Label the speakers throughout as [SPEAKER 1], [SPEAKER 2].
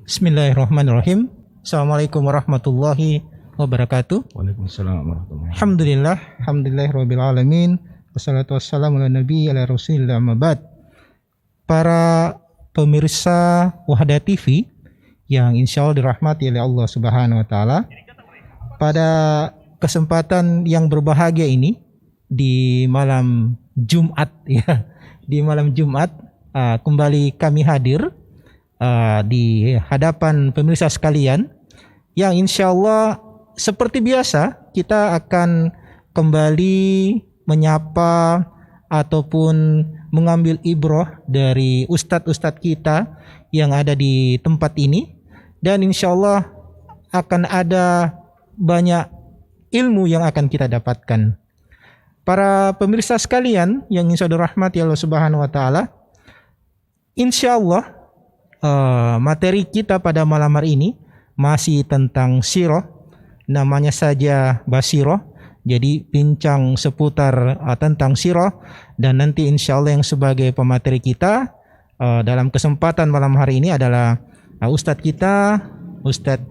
[SPEAKER 1] Bismillahirrahmanirrahim. Assalamualaikum warahmatullahi wabarakatuh.
[SPEAKER 2] Waalaikumsalam warahmatullahi wabarakatuh.
[SPEAKER 1] Alhamdulillahirabbil alamin. Wassalatu wassalamu ala nabi ala rasulillah amma ba'd. Para pemirsa Wahda TV yang insyaallah dirahmati oleh Allah Subhanahu wa taala. Pada kesempatan yang berbahagia ini di malam Jumat ya. Di malam Jumat kembali kami hadir di hadapan pemirsa sekalian yang insya Allah seperti biasa kita akan kembali menyapa ataupun mengambil ibrah dari ustadz-ustadz kita yang ada di tempat ini, dan insya Allah akan ada banyak ilmu yang akan kita dapatkan. Para pemirsa sekalian yang insya Allah rahmati Allah Subhanahu wa taala, insya Allah materi kita pada malam hari ini masih tentang sirah, namanya saja Basirah. Jadi bincang seputar tentang sirah, dan nanti insya Allah yang sebagai pemateri kita dalam kesempatan malam hari ini adalah Ustadz kita, Ustadz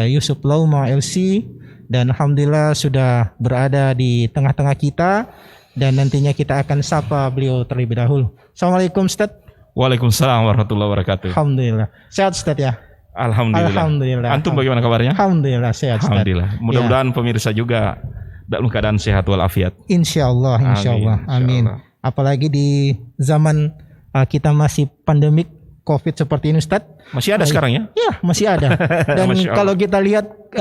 [SPEAKER 1] Yusuf Lauma LC, dan alhamdulillah sudah berada di tengah-tengah kita, dan nantinya kita akan sapa beliau terlebih dahulu. Assalamualaikum Ustadz.
[SPEAKER 2] Waalaikumsalam warahmatullahi wabarakatuh.
[SPEAKER 1] Alhamdulillah. Sehat Ustadz ya?
[SPEAKER 2] Alhamdulillah. Antum bagaimana kabarnya?
[SPEAKER 1] Alhamdulillah sehat Ustadz.
[SPEAKER 2] Alhamdulillah. Mudah-mudahan pemirsa juga dalam keadaan sehat walafiat.
[SPEAKER 1] Insyaallah, insyaallah. Amin. Apalagi di zaman kita masih pandemik COVID seperti ini Ustadz.
[SPEAKER 2] Masih ada sekarang ya?
[SPEAKER 1] Ya, masih ada. Dan kalau kita lihat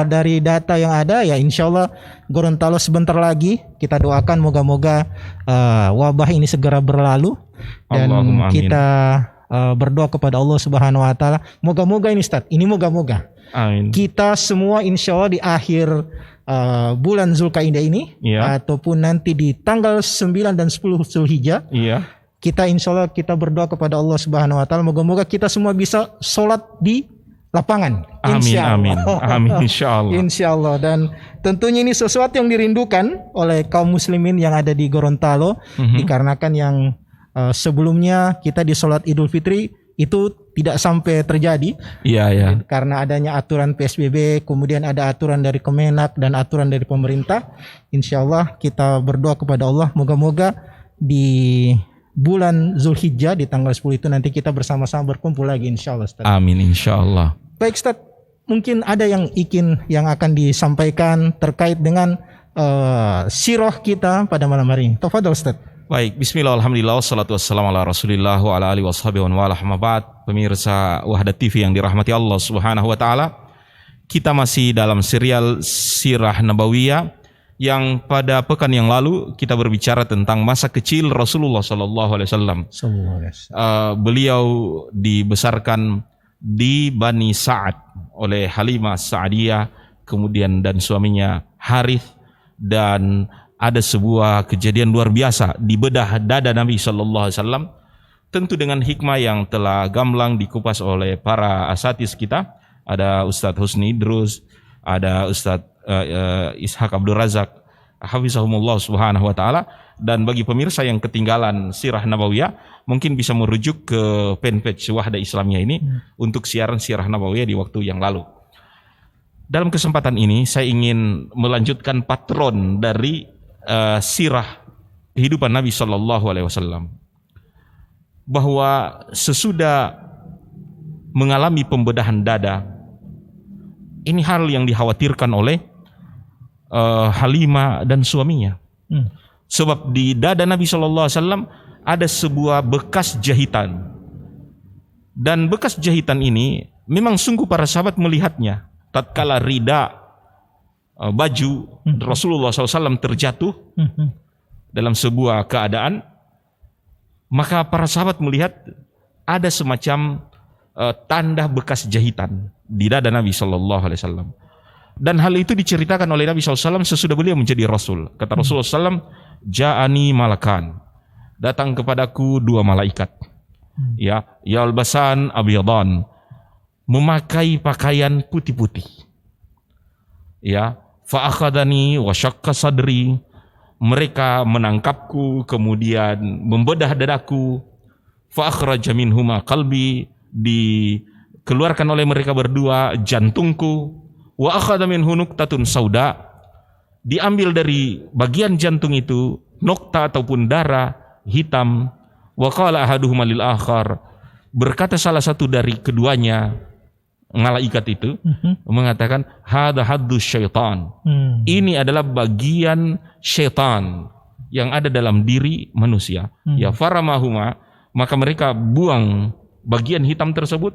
[SPEAKER 1] dari data yang ada ya insyaallah Gorontalo sebentar lagi kita doakan moga-moga wabah ini segera berlalu. Dan
[SPEAKER 2] Allahumma
[SPEAKER 1] kita berdoa kepada Allah Subhanahu wa taala, moga-moga ini Ustaz, ini moga-moga.
[SPEAKER 2] Amin.
[SPEAKER 1] Kita semua insya Allah di akhir bulan Zulkaidah ini ataupun nanti di tanggal 9 dan 10 Zulhijjah. Kita insya Allah kita berdoa kepada Allah Subhanahu wa taala, moga-moga kita semua bisa sholat di lapangan.
[SPEAKER 2] Amin. Insyaallah.
[SPEAKER 1] Insyaallah. Dan tentunya ini sesuatu yang dirindukan oleh kaum muslimin yang ada di Gorontalo, dikarenakan yang sebelumnya kita di sholat Idul Fitri itu tidak sampai terjadi. Iya. Karena adanya aturan PSBB, kemudian ada aturan dari Kemenak dan aturan dari pemerintah. Insya Allah kita berdoa kepada Allah, moga-moga di bulan Zulhijjah di tanggal 10 itu nanti kita bersama-sama berkumpul lagi insya Allah Ustaz.
[SPEAKER 2] Amin insya Allah.
[SPEAKER 1] Baik Ustaz, mungkin ada yang akan disampaikan terkait dengan sirah kita pada malam hari ini. Tafadhol Ustaz.
[SPEAKER 2] Baik, bismillah, alhamdulillah, wassalatu wassalamu ala rasulillah wa ala alihi washabihi wa ala ahmad. Pemirsa Wahda TV yang dirahmati Allah Subhanahu wa taala, kita masih dalam serial Sirah Nabawiyah yang pada pekan yang lalu kita berbicara tentang masa kecil Rasulullah sallallahu alaihi wasallam. Beliau dibesarkan di Bani Sa'ad oleh Halimah Sa'adiyah, kemudian dan suaminya Harith, dan ada sebuah kejadian luar biasa di bedah dada Nabi sallallahu alaihi wasallam, tentu dengan hikmah yang telah gamblang dikupas oleh para asatis kita. Ada Ustadz Husni Idrus, ada Ustadz Ishaq Abdul Razak hafizahumullah subhanahu wa ta'ala. Dan bagi pemirsa yang ketinggalan Sirah Nabawiyah, mungkin bisa merujuk ke fanpage Wahda Islamiyah ini untuk siaran Sirah Nabawiyah di waktu yang lalu. Dalam kesempatan ini saya ingin melanjutkan patron dari sirah kehidupan Nabi Sallallahu Alaihi Wasallam, bahwa sesudah mengalami pembedahan dada, ini hal yang dikhawatirkan oleh Halimah dan suaminya. Sebab di dada Nabi Sallallahu Alaihi Wasallam ada sebuah bekas jahitan, dan bekas jahitan ini memang sungguh para sahabat melihatnya tatkala rida baju Rasulullah SAW terjatuh dalam sebuah keadaan, maka para sahabat melihat ada semacam tanda bekas jahitan di dada Nabi SAW. Dan hal itu diceritakan oleh Nabi SAW sesudah beliau menjadi Rasul. Kata Rasulullah SAW, Ja'ani malakan, datang kepadaku dua malaikat, yalbasan abyadan, memakai pakaian putih-putih, fa'akhadani wa syaqqa sadri, mereka menangkapku kemudian membedah dadaku, fa akhraja minhuma qalbi, keluarkan oleh mereka berdua jantungku, wa akhadha minhu nuqtatun sauda, diambil dari bagian jantung itu nokta ataupun darah hitam. Wa qala ahaduhuma lil akhar, berkata salah satu dari keduanya, malaikat itu mengatakan, hadza haddus syaitan. Ini adalah bagian syaitan yang ada dalam diri manusia. Ya faramahuma, maka mereka buang bagian hitam tersebut.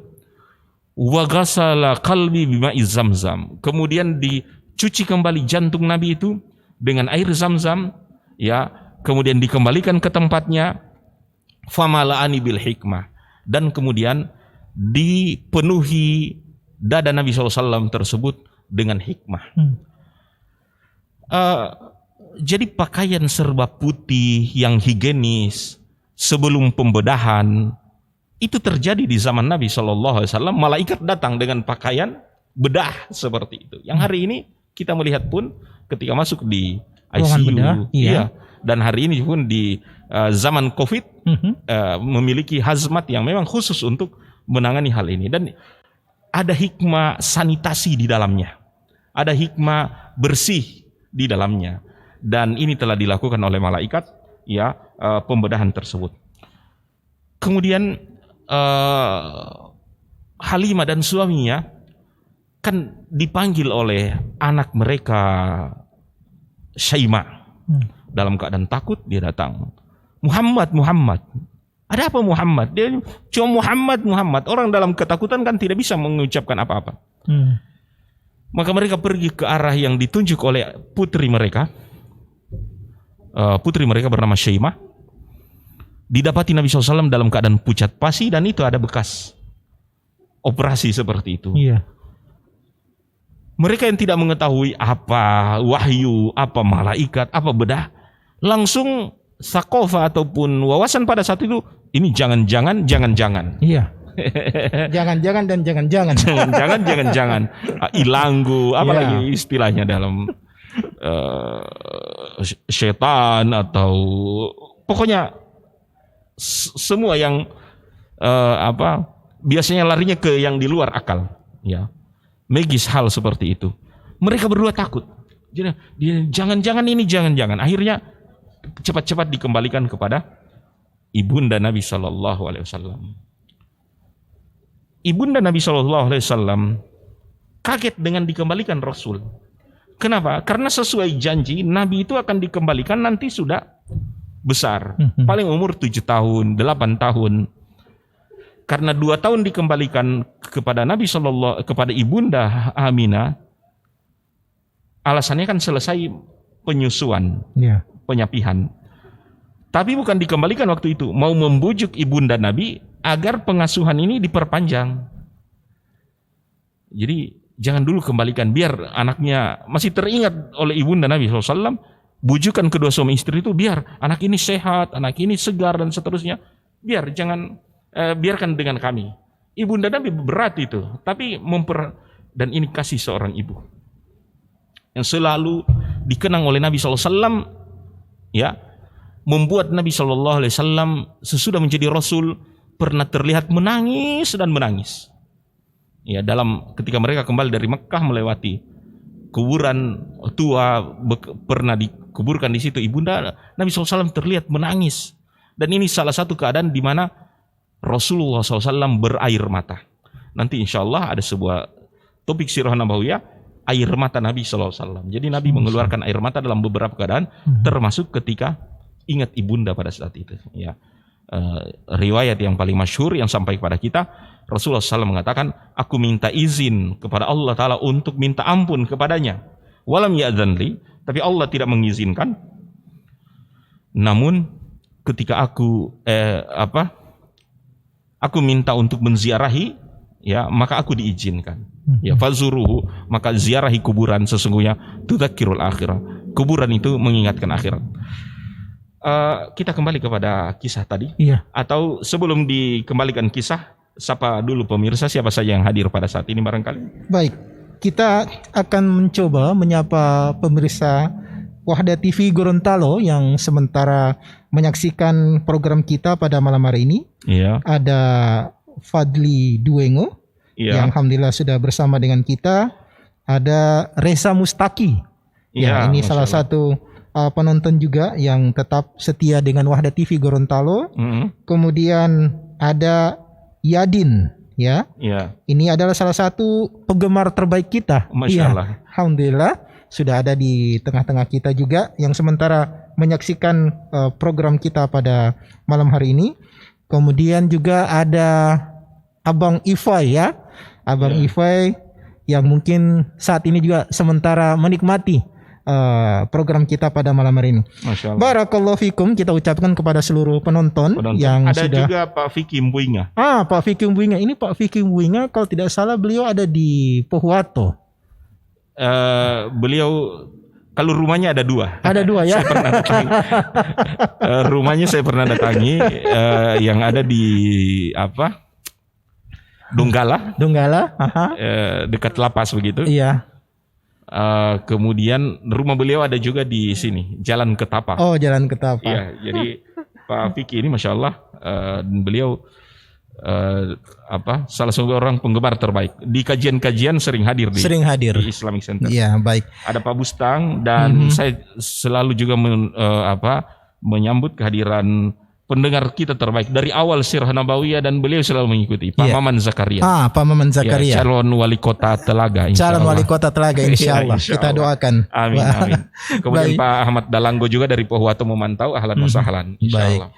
[SPEAKER 2] Wa ghasala qalbi bima'i zamzam, kemudian dicuci kembali jantung Nabi itu dengan air Zamzam, ya, kemudian dikembalikan ke tempatnya. Famala'ani bil hikmah, dan kemudian dipenuhi dada Nabi SAW tersebut dengan hikmah. Jadi pakaian serba putih yang higienis sebelum pembedahan itu terjadi di zaman Nabi SAW. Malaikat datang dengan pakaian bedah seperti itu. Yang hari ini kita melihat pun ketika masuk di ICU,
[SPEAKER 1] bedah, iya.
[SPEAKER 2] Dan hari ini pun di zaman COVID memiliki hazmat yang memang khusus untuk menangani hal ini. Dan ada hikmah sanitasi di dalamnya, ada hikmah bersih di dalamnya, dan ini telah dilakukan oleh malaikat, ya, pembedahan tersebut. Kemudian Halimah dan suaminya kan dipanggil oleh anak mereka Syaimah. Dalam keadaan takut dia datang, Muhammad, Muhammad. Ada apa Muhammad? Dia cuma Muhammad, Muhammad. Orang dalam ketakutan kan tidak bisa mengucapkan apa-apa. Maka mereka pergi ke arah yang ditunjuk oleh putri mereka. Putri mereka bernama Syaimah. Didapati Nabi SAW dalam keadaan pucat pasi, dan itu ada bekas operasi seperti itu.
[SPEAKER 1] Iya.
[SPEAKER 2] Mereka yang tidak mengetahui apa wahyu, apa malaikat, apa bedah, langsung sakofa ataupun wawasan pada saat itu, ini jangan-jangan.
[SPEAKER 1] Iya. Jangan-jangan dan jangan-jangan.
[SPEAKER 2] Jangan-jangan. Ilanggu, apalagi istilahnya dalam setan atau pokoknya semua yang biasanya larinya ke yang di luar akal, ya. Magis hal seperti itu. Mereka berdua takut. Jadi jangan-jangan ini jangan-jangan. Akhirnya cepat-cepat dikembalikan kepada ibunda Nabi SAW. Ibunda Nabi SAW kaget dengan dikembalikan Rasul. Kenapa? Karena sesuai janji Nabi itu akan dikembalikan nanti sudah besar. Paling umur 7 tahun, 8 tahun. Karena 2 tahun dikembalikan kepada Nabi SAW, kepada ibunda Aminah, alasannya kan selesai penyusuan, penyapihan. Tapi bukan dikembalikan waktu itu, mau membujuk ibunda Nabi agar pengasuhan ini diperpanjang. Jadi jangan dulu kembalikan, biar anaknya masih teringat oleh ibunda Nabi SAW. Bujukan kedua suami istri itu, biar anak ini sehat, anak ini segar dan seterusnya. Biarkan dengan kami. Ibunda Nabi berat itu, tapi dan ini kasih seorang ibu yang selalu dikenang oleh Nabi SAW, ya, membuat Nabi SAW sesudah menjadi Rasul pernah terlihat menangis dan menangis. Ya, ketika mereka kembali dari Mekah melewati kuburan tua pernah dikuburkan di situ, ibunda Nabi SAW terlihat menangis. Dan ini salah satu keadaan di mana Rasulullah SAW berair mata. Nanti insya Allah ada sebuah topik sirah nabawiyah, air mata Nabi SAW. Jadi Nabi mengeluarkan air mata dalam beberapa keadaan, termasuk ketika ingat ibunda pada saat itu. Ya, riwayat yang paling masyhur yang sampai kepada kita, Rasulullah SAW mengatakan, aku minta izin kepada Allah Ta'ala untuk minta ampun kepadanya. Walam ya'dzanli, tapi Allah tidak mengizinkan. Namun ketika aku minta untuk menziarahi, ya, maka aku diizinkan. Ya, fazuruhu, maka ziarahi kuburan, sesungguhnya tudzakirul akhirah. Kuburan itu mengingatkan akhirat. Kita kembali kepada kisah tadi.
[SPEAKER 1] Iya.
[SPEAKER 2] Atau sebelum dikembalikan kisah, sapa dulu pemirsa siapa saja yang hadir pada saat ini barangkali.
[SPEAKER 1] Baik, kita akan mencoba menyapa pemirsa Wahda TV Gorontalo yang sementara menyaksikan program kita pada malam hari ini.
[SPEAKER 2] Iya.
[SPEAKER 1] Ada Fadli Duengo,
[SPEAKER 2] Iya.
[SPEAKER 1] yang alhamdulillah sudah bersama dengan kita. Ada Reza Mustaki. Ya,
[SPEAKER 2] Iya,
[SPEAKER 1] ini
[SPEAKER 2] Masya
[SPEAKER 1] salah
[SPEAKER 2] Allah.
[SPEAKER 1] satu penonton juga yang tetap setia dengan Wahda TV Gorontalo. Kemudian ada Yadin, ya.
[SPEAKER 2] Iya.
[SPEAKER 1] Ini adalah salah satu penggemar terbaik kita.
[SPEAKER 2] Masya
[SPEAKER 1] Iya,
[SPEAKER 2] Allah.
[SPEAKER 1] alhamdulillah sudah ada di tengah-tengah kita juga yang sementara menyaksikan program kita pada malam hari ini. Kemudian juga ada Abang Ifai, ya. Abang Ifai yang mungkin saat ini juga sementara menikmati program kita pada malam hari ini.
[SPEAKER 2] Masya Allah.
[SPEAKER 1] Barakallahu fikum, kita ucapkan kepada seluruh penonton. Yang
[SPEAKER 2] Ada
[SPEAKER 1] sudah.
[SPEAKER 2] juga Pak Vicky Mbuinga.
[SPEAKER 1] Pak Vicky Mbuinga. Ini Pak Vicky Mbuinga kalau tidak salah beliau ada di Pohuwato.
[SPEAKER 2] Beliau kalau rumahnya ada 2.
[SPEAKER 1] Ada 2 ya.
[SPEAKER 2] Saya pernah datangi. Rumahnya saya pernah datangi yang ada di Donggala, dekat lapas begitu.
[SPEAKER 1] Iya.
[SPEAKER 2] Kemudian rumah beliau ada juga di sini, Jalan Ketapang.
[SPEAKER 1] Oh, Jalan Ketapang.
[SPEAKER 2] Iya, jadi Pak Vicky ini Masya Allah, beliau salah satu orang penggemar terbaik. Di kajian-kajian sering hadir di Islamic Center.
[SPEAKER 1] Iya, baik.
[SPEAKER 2] Ada Pak Bustang dan saya selalu juga menyambut kehadiran pendengar kita terbaik dari awal Sirah Nabawiyah, dan beliau selalu mengikuti Pak Maman Zakaria.
[SPEAKER 1] Pak Maman Zakaria.
[SPEAKER 2] Ya, calon wali kota Telaga.
[SPEAKER 1] Calon wali kota Telaga, insya Allah. Kita doakan.
[SPEAKER 2] Amin, amin. Kemudian Pak Ahmad Dalanggo juga dari Pohuwato memantau. Ahlan wa sahlan.
[SPEAKER 1] Baik.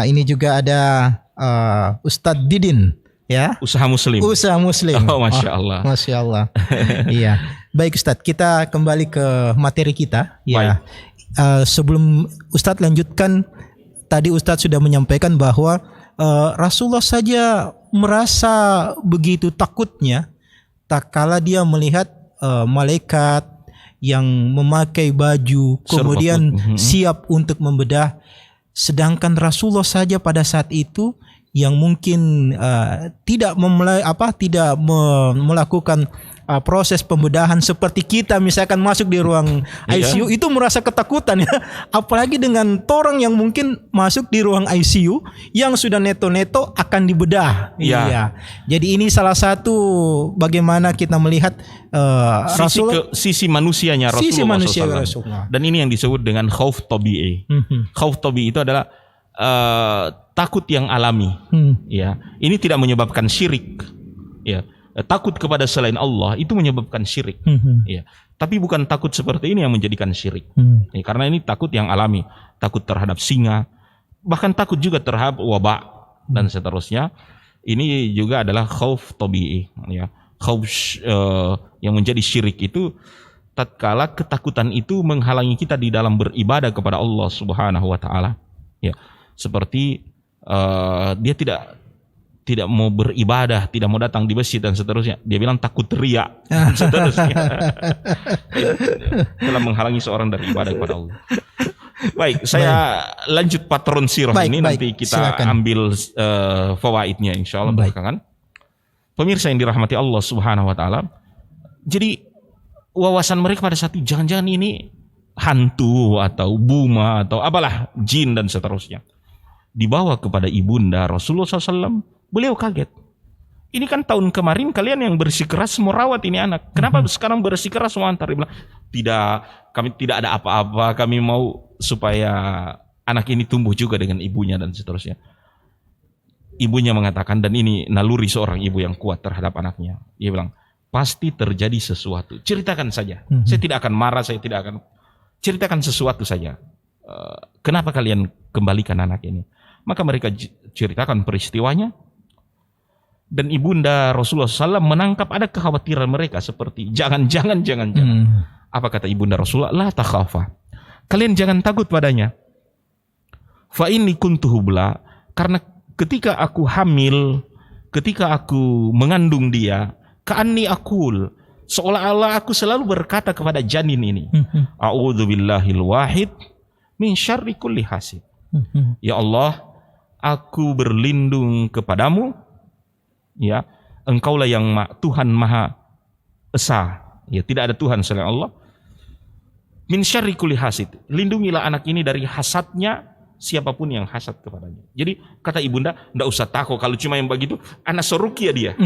[SPEAKER 1] Ini juga ada Ustadz Didin, ya.
[SPEAKER 2] Usaha Muslim.
[SPEAKER 1] Usaha Muslim.
[SPEAKER 2] Oh, Masya Allah.
[SPEAKER 1] Masya Allah. Iya. Baik Ustadz, kita kembali ke materi kita. Ya. Sebelum Ustadz lanjutkan, tadi Ustadz sudah menyampaikan bahwa Rasulullah saja merasa begitu takutnya tak kala dia melihat malaikat yang memakai baju kemudian siap untuk membedah, sedangkan Rasulullah saja pada saat itu yang mungkin tidak melakukan proses pembedahan seperti kita misalkan masuk di ruang ICU itu merasa ketakutan ya, apalagi dengan orang yang mungkin masuk di ruang ICU yang sudah neto-neto akan dibedah. Iya. Jadi ini salah satu bagaimana kita melihat
[SPEAKER 2] sisi manusianya Rasulullah.
[SPEAKER 1] Sisi manusia Rasulullah.
[SPEAKER 2] Dan ini yang disebut dengan khauf tabi'i. Khauf tabi'i itu adalah takut yang alami. Ya, ini tidak menyebabkan syirik. Ya. Takut kepada selain Allah itu menyebabkan syirik. Ya. Tapi bukan takut seperti ini yang menjadikan syirik. Ya, karena ini takut yang alami, takut terhadap singa, bahkan takut juga terhadap wabak dan seterusnya. Ini juga adalah khauf tabi'i. Ya. Khauf yang menjadi syirik itu tatkala ketakutan itu menghalangi kita di dalam beribadah kepada Allah Subhanahu wa taala. Ya. Seperti dia tidak mau beribadah, tidak mau datang di masjid dan seterusnya. Dia bilang takut riya dan seterusnya. Telah menghalangi seorang dari ibadah kepada Allah. Baik, saya lanjut patron sirah ini. Nanti kita ambil fawaidnya insyaallah belakangan. Pemirsa yang dirahmati Allah Subhanahu wa taala. Jadi wawasan mereka pada saat itu jangan-jangan ini hantu atau buma atau apalah, jin dan seterusnya. Dibawa kepada ibunda Rasulullah SAW, beliau kaget. Ini kan tahun kemarin kalian yang bersikeras merawat ini anak. Kenapa sekarang bersikeras mau antar? Dia bilang, tidak, kami tidak ada apa-apa. Kami mau supaya anak ini tumbuh juga dengan ibunya dan seterusnya. Ibunya mengatakan, dan ini naluri seorang ibu yang kuat terhadap anaknya. Dia bilang, pasti terjadi sesuatu. Ceritakan saja. Saya tidak akan marah, saya tidak akan. Ceritakan sesuatu saja. Kenapa kalian kembalikan anak ini? Maka mereka ceritakan peristiwanya. Dan ibunda Rasulullah SAW menangkap ada kekhawatiran mereka seperti jangan. Apa kata ibunda Rasulullah? La takhafa. Kalian jangan takut padanya. Fa inni kuntu hubla. Karena ketika aku hamil, ketika aku mengandung dia, ka'anni aqul, seolah-olah aku selalu berkata kepada janin ini, a'udzu billahil wahid min syarri kulli hasid. Ya Allah, aku berlindung kepadamu, ya, Engkaulah yang Tuhan Maha Esa, ya, tidak ada Tuhan selain Allah. Min syarri kulli hasid, lindungilah anak ini dari hasadnya siapapun yang hasad kepadanya. Jadi kata ibunda, enggak usah takut kalau cuma yang begitu, anak serukia dia.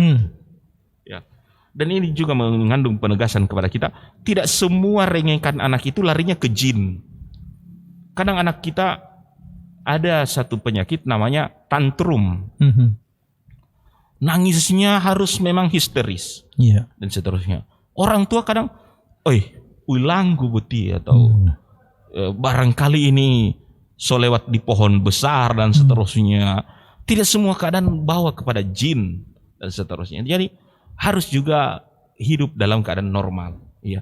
[SPEAKER 2] Ya. Dan ini juga mengandung penegasan kepada kita, tidak semua rengekan anak itu larinya ke jin. Kadang anak kita ada satu penyakit namanya tantrum. Nangisnya harus memang histeris.
[SPEAKER 1] Iya.
[SPEAKER 2] Dan seterusnya. Orang tua kadang, ulanggu buti atau barangkali ini solewat di pohon besar dan seterusnya. Tidak semua keadaan bawa kepada jin dan seterusnya. Jadi harus juga hidup dalam keadaan normal. Ya.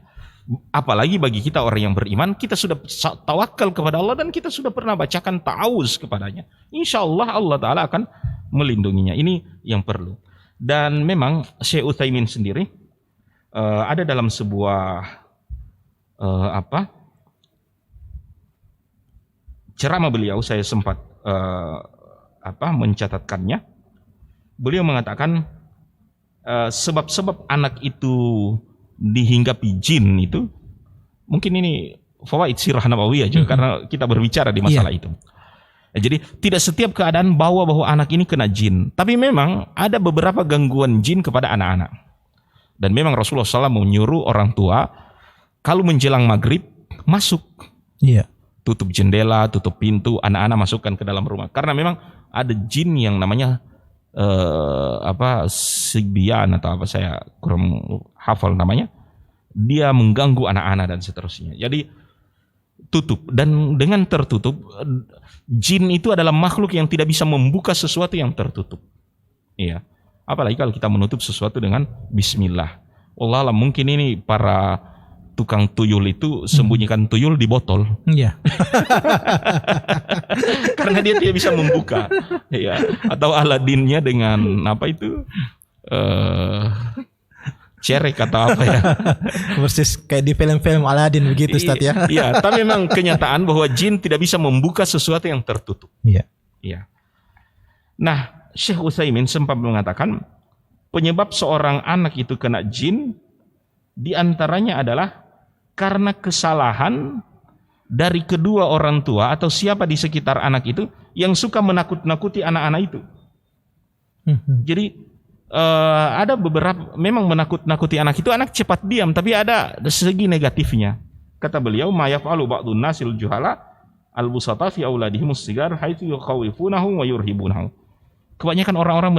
[SPEAKER 2] Apalagi bagi kita orang yang beriman, kita sudah tawakal kepada Allah dan kita sudah pernah bacakan ta'awuz kepadanya. Insya Allah Allah Ta'ala akan melindunginya. Ini yang perlu. Dan memang Syekh Utsaimin sendiri ada dalam sebuah ceramah beliau, saya sempat mencatatkannya. Beliau mengatakan sebab-sebab anak itu dihinggapi jin itu, mungkin ini fawaid sirah nabawiyah aja karena kita berbicara di masalah itu. Jadi tidak setiap keadaan bahwa anak ini kena jin, tapi memang ada beberapa gangguan jin kepada anak-anak. Dan memang Rasulullah SAW menyuruh orang tua kalau menjelang maghrib masuk, tutup jendela, tutup pintu, anak-anak masukkan ke dalam rumah, karena memang ada jin yang namanya Sigbian atau apa, saya kurang hafal namanya. Dia mengganggu anak-anak dan seterusnya. Jadi tutup, dan dengan tertutup, jin itu adalah makhluk yang tidak bisa membuka sesuatu yang tertutup. Iya. Apalagi kalau kita menutup sesuatu dengan bismillah. Wallah alam, mungkin ini para tukang tuyul itu sembunyikan tuyul di botol. Iya. Karena dia tidak bisa membuka. Ya. Atau Aladinnya dengan cerek atau apa ya.
[SPEAKER 1] Persis kayak di film-film Aladin begitu Ustaz ya.
[SPEAKER 2] Iya, tapi memang kenyataan bahwa jin tidak bisa membuka sesuatu yang tertutup.
[SPEAKER 1] Iya.
[SPEAKER 2] Iya. Nah, Syekh Utsaimin sempat mengatakan penyebab seorang anak itu kena jin di antaranya adalah karena kesalahan dari kedua orang tua atau siapa di sekitar anak itu yang suka menakut-nakuti anak-anak itu. Jadi ada beberapa memang menakut-nakuti anak itu, anak cepat diam, tapi ada segi negatifnya. Kata beliau, ma yaf'alu ba'dun nasil juhala al-busata fi auladihim as-sigar haitsu yukhawifunahu wa yurhibunahu. Kebanyakan orang-orang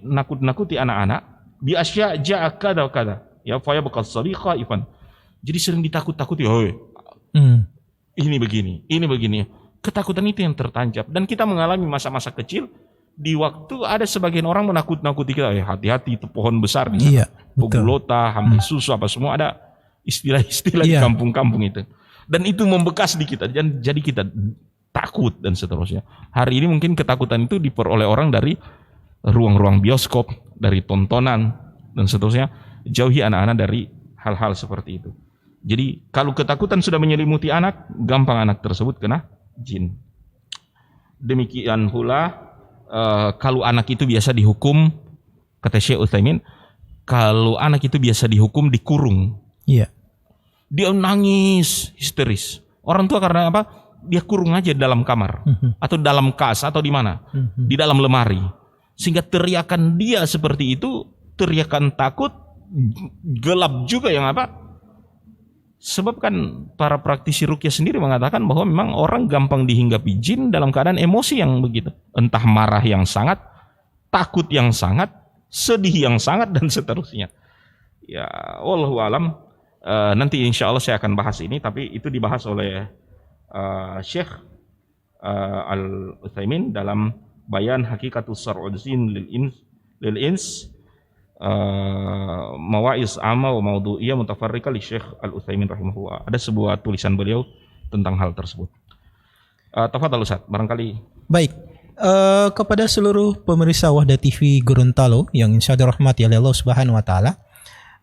[SPEAKER 2] menakut-nakuti anak-anak bi asya ja'a kada kada. Ya fa yabqa as-sabi khaifan. Jadi sering ditakut-takuti, ini begini. Ketakutan itu yang tertancap. Dan kita mengalami masa-masa kecil, di waktu ada sebagian orang menakut-nakuti kita, hati-hati itu pohon besar, pugulota, hamil susu, apa semua ada istilah-istilah di kampung-kampung itu. Dan itu membekas di kita, dan jadi kita takut dan seterusnya. Hari ini mungkin ketakutan itu diperoleh orang dari ruang-ruang bioskop, dari tontonan dan seterusnya. Jauhi anak-anak dari hal-hal seperti itu. Jadi kalau ketakutan sudah menyelimuti anak, gampang anak tersebut kena jin. Demikian pula kalau anak itu biasa dihukum, kata Syekh Utsaimin, kalau anak itu biasa dihukum dikurung.
[SPEAKER 1] Iya.
[SPEAKER 2] Dia nangis histeris. Orang tua karena apa? Dia kurung aja dalam kamar atau dalam kas atau di mana? Di dalam lemari. Sehingga teriakan dia seperti itu, teriakan takut, gelap juga yang apa? Sebab kan para praktisi ruqyah sendiri mengatakan bahwa memang orang gampang dihinggapi jin dalam keadaan emosi yang begitu. Entah marah yang sangat, takut yang sangat, sedih yang sangat, dan seterusnya. Ya, wallahu alam. Nanti insya Allah saya akan bahas ini, tapi itu dibahas oleh Syekh Al-Utsaimin dalam Bayan Hakikatus Sar'udzin lil ins Mawaiz Amma wa Maudu'iyah Mutafarriqah li Syekh Al-Utsaimin rahimahullah. Ada sebuah tulisan beliau tentang hal tersebut. Tafadhal Ustaz, barangkali.
[SPEAKER 1] Baik. Kepada seluruh pemirsa Wahda TV Gorontalo yang insya Allah dirahmati oleh Allah Subhanahu wa taala,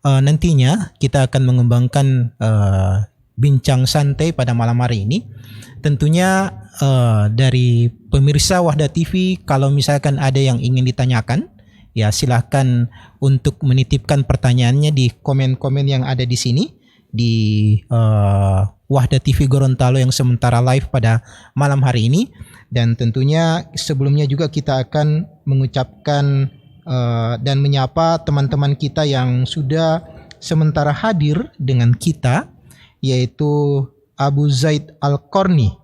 [SPEAKER 1] nantinya kita akan mengembangkan bincang santai pada malam hari ini. Tentunya dari pemirsa Wahda TV, kalau misalkan ada yang ingin ditanyakan, ya silahkan untuk menitipkan pertanyaannya di komen-komen yang ada di sini di Wahda TV Gorontalo yang sementara live pada malam hari ini. Dan tentunya sebelumnya juga kita akan mengucapkan dan menyapa teman-teman kita yang sudah sementara hadir dengan kita, yaitu Abu Zaid Al-Qarni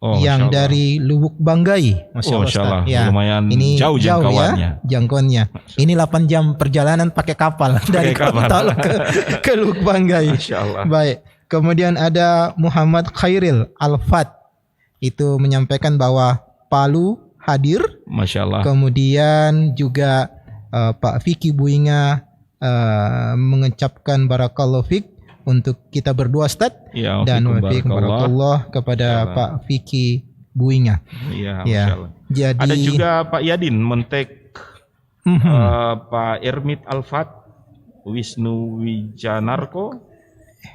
[SPEAKER 1] yang
[SPEAKER 2] Masya Allah.
[SPEAKER 1] dari Lubuk Banggai. Masya Allah,
[SPEAKER 2] Masya Allah.
[SPEAKER 1] Ustaz. Ya,
[SPEAKER 2] Lumayan
[SPEAKER 1] ini
[SPEAKER 2] jauh jangkauannya.
[SPEAKER 1] ya jangkauannya. Ini 8 jam perjalanan pakai kapal dari
[SPEAKER 2] kapal.
[SPEAKER 1] Gorontalo ke Lubuk Banggai.
[SPEAKER 2] Masya Allah.
[SPEAKER 1] Baik. Kemudian ada Muhammad Khairil Al-Fat, itu menyampaikan bahwa Palu hadir.
[SPEAKER 2] Masya Allah.
[SPEAKER 1] Kemudian juga Pak Vicky Buinga mengucapkan barakallahu fik untuk kita berdua, Ustaz.
[SPEAKER 2] Ya,
[SPEAKER 1] Dan
[SPEAKER 2] wafikum
[SPEAKER 1] wafikum
[SPEAKER 2] barakallah.
[SPEAKER 1] barakallah kepada
[SPEAKER 2] Masya Allah.
[SPEAKER 1] Pak Vicky Buinga.
[SPEAKER 2] Iya,
[SPEAKER 1] Ya.
[SPEAKER 2] Masya Allah.
[SPEAKER 1] Jadi
[SPEAKER 2] Ada juga Pak Yadin mentek
[SPEAKER 1] Mhm.
[SPEAKER 2] Pak Ermit Alfat, Wisnu Wijanarko,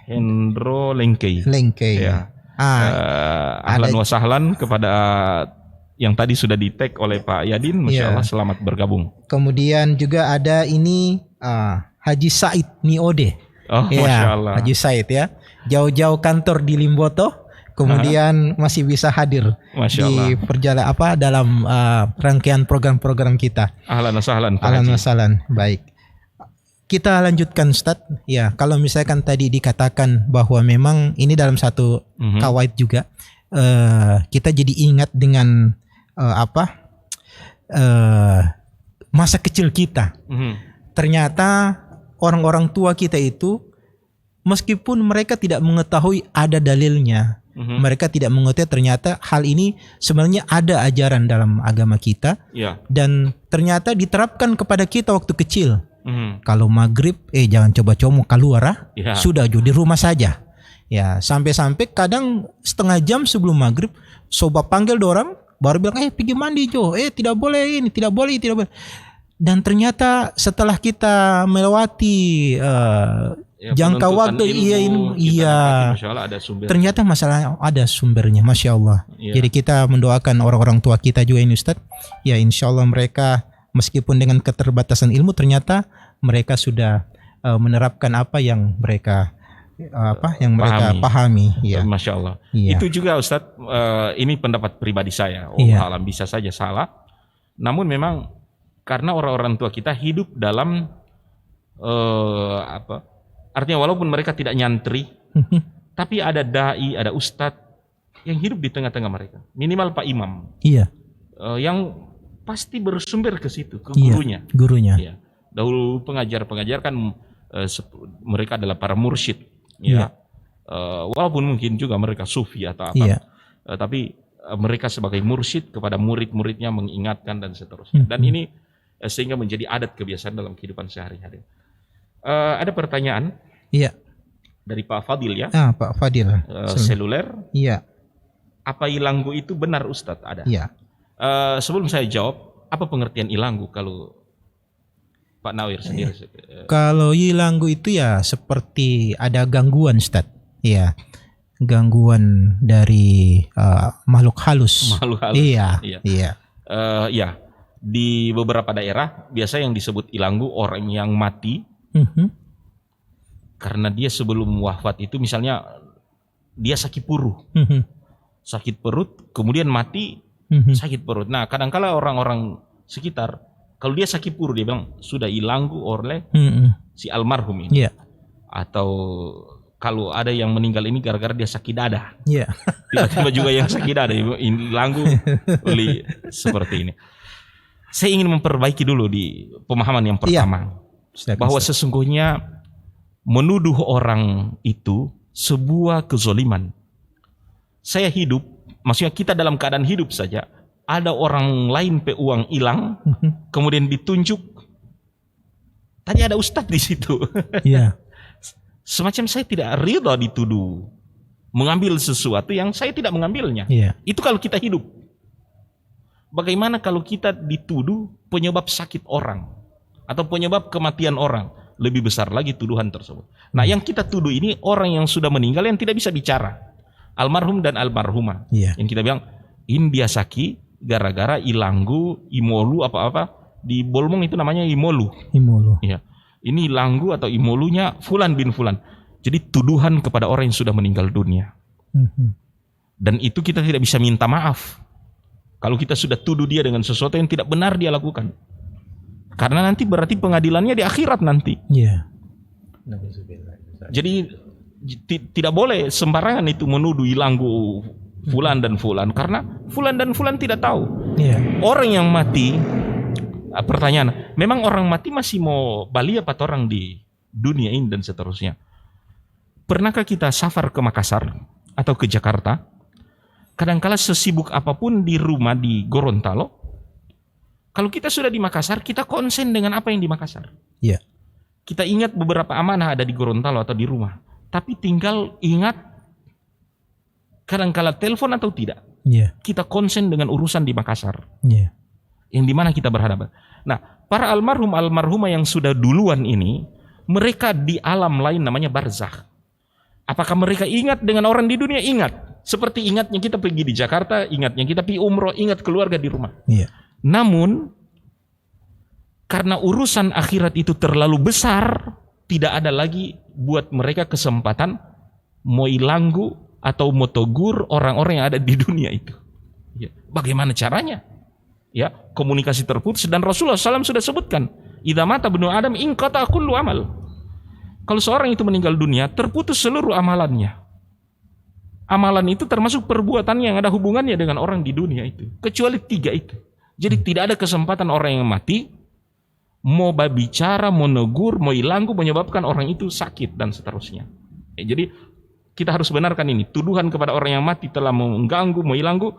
[SPEAKER 2] Hendro Lengkei.
[SPEAKER 1] Lengkei.
[SPEAKER 2] Ya.
[SPEAKER 1] ada-
[SPEAKER 2] Ahlan wa sahlan kepada yang tadi sudah di-tag oleh Pak Yadin. Masya
[SPEAKER 1] Ya.
[SPEAKER 2] Allah, selamat bergabung.
[SPEAKER 1] Kemudian juga ada ini Haji Said Niode.
[SPEAKER 2] Oh,
[SPEAKER 1] Ya,
[SPEAKER 2] Masya Allah.
[SPEAKER 1] Haji Said ya. Jauh-jauh kantor di Limboto, kemudian masih bisa hadir
[SPEAKER 2] Masya
[SPEAKER 1] di
[SPEAKER 2] Allah.
[SPEAKER 1] dalam rangkaian program-program kita.
[SPEAKER 2] Ahlan wa sahlan Pak
[SPEAKER 1] Ahlan
[SPEAKER 2] Haji.
[SPEAKER 1] wa sahlan. Baik. Kita lanjutkan, Ustaz. Ya, kalau misalkan tadi dikatakan bahwa memang ini dalam satu
[SPEAKER 2] Mhm.
[SPEAKER 1] kawaid juga, kita jadi ingat dengan masa kecil kita.
[SPEAKER 2] Mhm.
[SPEAKER 1] Ternyata orang-orang tua kita itu, meskipun mereka tidak mengetahui ada dalilnya,
[SPEAKER 2] Mhm.
[SPEAKER 1] mereka tidak mengetahui ternyata hal ini sebenarnya ada ajaran dalam agama kita,
[SPEAKER 2] Ya.
[SPEAKER 1] dan ternyata diterapkan kepada kita waktu kecil.
[SPEAKER 2] Mhm.
[SPEAKER 1] Kalau maghrib, jangan coba-coba keluar,
[SPEAKER 2] Ya.
[SPEAKER 1] sudah di rumah saja. Ya, sampai-sampai kadang setengah jam sebelum maghrib, soba panggil dorang, baru bilang, pergi mandi Jo, tidak boleh ini, tidak boleh, tidak boleh. Dan ternyata setelah kita melewati
[SPEAKER 2] Ya,
[SPEAKER 1] jangka
[SPEAKER 2] penuntutan
[SPEAKER 1] waktu,
[SPEAKER 2] ilmu kita
[SPEAKER 1] iya,
[SPEAKER 2] dapati, Masya Allah ada sumber.
[SPEAKER 1] ternyata masalahnya ada sumbernya, Masya Allah.
[SPEAKER 2] Iya.
[SPEAKER 1] Jadi kita mendoakan orang-orang tua kita juga ini, Ustaz. Ya, insya Allah mereka meskipun dengan keterbatasan ilmu, ternyata mereka sudah menerapkan apa yang mereka pahami. Ya.
[SPEAKER 2] Masya Allah.
[SPEAKER 1] Iya.
[SPEAKER 2] Itu juga Ustadz, ini pendapat pribadi saya.
[SPEAKER 1] Iya.
[SPEAKER 2] Alam bisa saja salah. Namun memang karena orang-orang tua kita hidup dalam artinya walaupun mereka tidak nyantri, tapi ada dai, ada ustadz yang hidup di tengah-tengah mereka. Minimal Pak Imam
[SPEAKER 1] Iya.
[SPEAKER 2] yang pasti bersumber ke situ, ke
[SPEAKER 1] Iya,
[SPEAKER 2] gurunya.
[SPEAKER 1] gurunya.
[SPEAKER 2] Ya. Dahulu pengajar-pengajar kan mereka adalah para mursyid,
[SPEAKER 1] Iya.
[SPEAKER 2] ya. Walaupun mungkin juga mereka sufi atau apa,
[SPEAKER 1] Iya.
[SPEAKER 2] Tapi mereka sebagai mursyid kepada murid-muridnya mengingatkan dan seterusnya. Dan ini sehingga menjadi adat kebiasaan dalam kehidupan sehari-hari. Ada pertanyaan
[SPEAKER 1] Iya.
[SPEAKER 2] dari Pak Fadil ya,
[SPEAKER 1] Pak Fadil.
[SPEAKER 2] seluler.
[SPEAKER 1] Iya.
[SPEAKER 2] Apa ilanggu itu benar Ustadz? Ada.
[SPEAKER 1] Iya.
[SPEAKER 2] Sebelum saya jawab, apa pengertian ilanggu kalau Pak Nawir sendiri?
[SPEAKER 1] Kalau ilanggu itu ya seperti ada gangguan, Ustaz. Iya. Gangguan dari makhluk halus.
[SPEAKER 2] Makhluk halus.
[SPEAKER 1] Iya.
[SPEAKER 2] Iya.
[SPEAKER 1] Iya.
[SPEAKER 2] Ya, di beberapa daerah biasa yang disebut ilanggu orang yang mati
[SPEAKER 1] Mhm.
[SPEAKER 2] karena dia sebelum wafat itu misalnya dia sakit perut,
[SPEAKER 1] Mhm.
[SPEAKER 2] sakit perut, kemudian mati
[SPEAKER 1] Mhm.
[SPEAKER 2] sakit perut. Nah, kadang-kala orang-orang sekitar kalau dia sakit perut dia bilang sudah ilanggu oleh
[SPEAKER 1] Mhm.
[SPEAKER 2] si almarhum ini.
[SPEAKER 1] Iya.
[SPEAKER 2] Atau kalau ada yang meninggal ini gara-gara dia sakit dada.
[SPEAKER 1] Iya.
[SPEAKER 2] Tiba-tiba juga yang sakit dada ini ilanggu oleh seperti ini. Saya ingin memperbaiki dulu di pemahaman yang pertama.
[SPEAKER 1] Silakan,
[SPEAKER 2] Bahwa
[SPEAKER 1] Ustaz.
[SPEAKER 2] sesungguhnya menuduh orang itu sebuah kezoliman. Saya hidup, maksudnya kita dalam keadaan hidup saja, ada orang lain uang hilang, kemudian ditunjuk. Tadi ada ustadz di situ.
[SPEAKER 1] Iya.
[SPEAKER 2] Semacam saya tidak ridha dituduh mengambil sesuatu yang saya tidak mengambilnya.
[SPEAKER 1] Iya.
[SPEAKER 2] Itu kalau kita hidup. Bagaimana kalau kita dituduh penyebab sakit orang atau penyebab kematian orang? Lebih besar lagi tuduhan tersebut. Nah, yang kita tuduh ini orang yang sudah meninggal yang tidak bisa bicara. Almarhum dan almarhumah.
[SPEAKER 1] Iya.
[SPEAKER 2] Yang kita bilang, ini dia sakit gara-gara ilanggu, imolu apa-apa. Di Bolmong itu namanya imolu.
[SPEAKER 1] Imulu.
[SPEAKER 2] Ya. Ini ilanggu atau imolunya Fulan bin Fulan. Jadi tuduhan kepada orang yang sudah meninggal dunia.
[SPEAKER 1] Mhm.
[SPEAKER 2] Dan itu kita tidak bisa minta maaf. Kalau kita sudah tuduh dia dengan sesuatu yang tidak benar dia lakukan. Karena nanti berarti pengadilannya di akhirat nanti.
[SPEAKER 1] Iya.
[SPEAKER 2] Jadi tidak boleh sembarangan itu menuduh ilanggu fulan dan fulan, karena fulan dan fulan tidak tahu.
[SPEAKER 1] Iya.
[SPEAKER 2] Orang yang mati, pertanyaan, memang orang mati masih mau balik apa orang di dunia ini dan seterusnya. Pernahkah kita safar ke Makassar atau ke Jakarta? Kadangkala sesibuk apapun di rumah di Gorontalo, kalau kita sudah di Makassar, kita konsen dengan apa yang di Makassar.
[SPEAKER 1] Iya.
[SPEAKER 2] Kita ingat beberapa amanah ada di Gorontalo atau di rumah, tapi tinggal ingat kadangkala telepon atau tidak.
[SPEAKER 1] Iya.
[SPEAKER 2] Kita konsen dengan urusan di Makassar,
[SPEAKER 1] Iya.
[SPEAKER 2] yang dimana kita berhadapan. Nah, para almarhumah yang sudah duluan ini, mereka di alam lain namanya barzakh. Apakah mereka ingat dengan orang di dunia? Ingat. Seperti ingatnya kita pergi di Jakarta, ingatnya kita pergi umroh, ingat keluarga di rumah.
[SPEAKER 1] Iya.
[SPEAKER 2] Namun, karena urusan akhirat itu terlalu besar, tidak ada lagi buat mereka kesempatan mau ilanggu atau mau tegur orang-orang yang ada di dunia itu. Ya. Bagaimana caranya? Ya, komunikasi terputus, dan Rasulullah SAW sudah sebutkan, idza mata ibnu Adam inqata kullu amal. Kalau seorang itu meninggal dunia, terputus seluruh amalannya. Amalan itu termasuk perbuatan yang ada hubungannya dengan orang di dunia itu, kecuali 3 itu. Jadi tidak ada kesempatan orang yang mati mau bicara, mau negur, mau ilanggu, menyebabkan orang itu sakit dan seterusnya. Jadi kita harus benarkan ini. Tuduhan kepada orang yang mati telah mengganggu, mau ilanggu,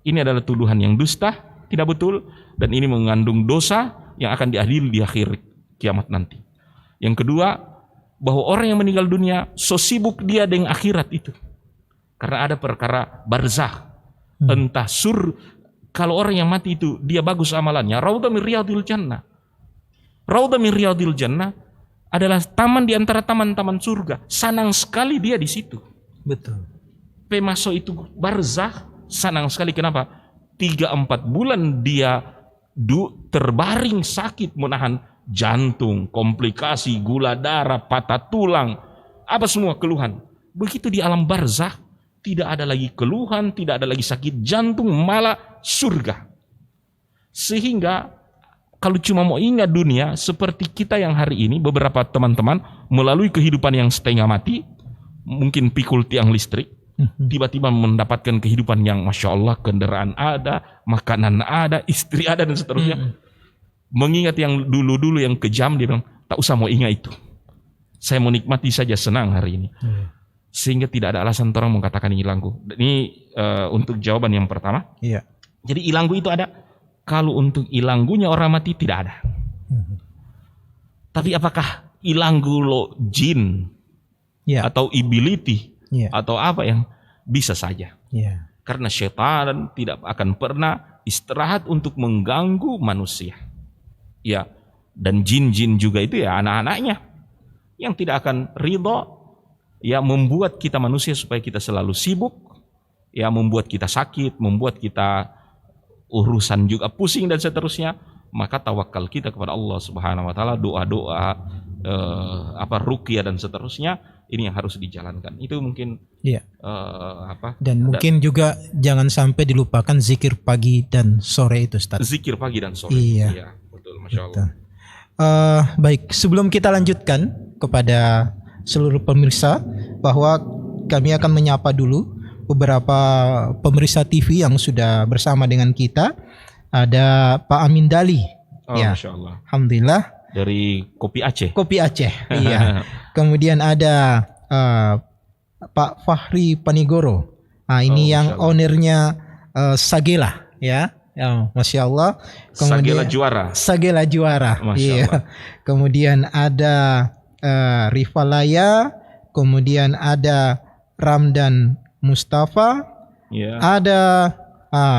[SPEAKER 2] ini adalah tuduhan yang dusta, tidak betul, dan ini mengandung dosa yang akan diadili di akhir kiamat nanti. Yang kedua, bahwa orang yang meninggal dunia so sibuk dia dengan akhirat itu. Karena ada perkara barzakh. Entah kalau orang yang mati itu dia bagus amalannya, raudhah min riyadil jannah. Raudhah min riyadil jannah adalah taman di antara taman-taman surga. Senang sekali dia di situ.
[SPEAKER 1] Betul.
[SPEAKER 2] Pemasok itu barzakh, senang sekali. Kenapa? 3-4 bulan dia terbaring sakit, menahan jantung, komplikasi, gula darah, patah tulang, apa semua keluhan. Begitu di alam barzakh, tidak ada lagi keluhan, tidak ada lagi sakit jantung, malah surga. Sehingga kalau cuma mau ingat dunia, seperti kita yang hari ini, beberapa teman-teman melalui kehidupan yang setengah mati, mungkin pikul tiang listrik, tiba-tiba mendapatkan kehidupan yang Masya Allah, kendaraan ada, makanan ada, istri ada, dan seterusnya. Mengingat yang dulu-dulu yang kejam, dia bilang, tak usah mau ingat itu. Saya mau nikmati saja, senang hari ini. Sehingga tidak ada alasan orang mengatakan ini ilanggu. Ini untuk jawaban yang pertama.
[SPEAKER 1] Iya.
[SPEAKER 2] Jadi ilanggu itu ada. Kalau untuk ilanggunya orang mati tidak ada. Tapi apakah ilanggu lo jin atau ability atau apa yang bisa saja? Karena syaitan tidak akan pernah istirahat untuk mengganggu manusia. Ya, dan jin-jin juga itu ya anak-anaknya yang tidak akan ridho, ya membuat kita manusia supaya kita selalu sibuk, ya membuat kita sakit, membuat kita urusan juga pusing dan seterusnya. Maka tawakal kita kepada Allah Subhanahu wa taala, doa-doa ruqyah dan seterusnya, ini yang harus dijalankan. Itu mungkin
[SPEAKER 1] dan mungkin juga jangan sampai dilupakan zikir pagi dan sore itu, Ustaz.
[SPEAKER 2] Zikir pagi dan sore.
[SPEAKER 1] Iya.
[SPEAKER 2] Betul, Masya Allah.
[SPEAKER 1] Baik, sebelum kita lanjutkan kepada seluruh pemirsa, bahwa kami akan menyapa dulu beberapa pemirsa TV yang sudah bersama dengan kita. Ada Pak Amin Dali,
[SPEAKER 2] Masya Allah.
[SPEAKER 1] Alhamdulillah,
[SPEAKER 2] dari Kopi Aceh.
[SPEAKER 1] Kopi Aceh, iya. Kemudian ada Pak Fahri Panigoro. Ini yang ownernya Sagela, ya. Masya Allah. Kemudian Sagela Juara. Iya. Allah. Kemudian ada Rifalaya, kemudian ada Ramdan Mustafa, ada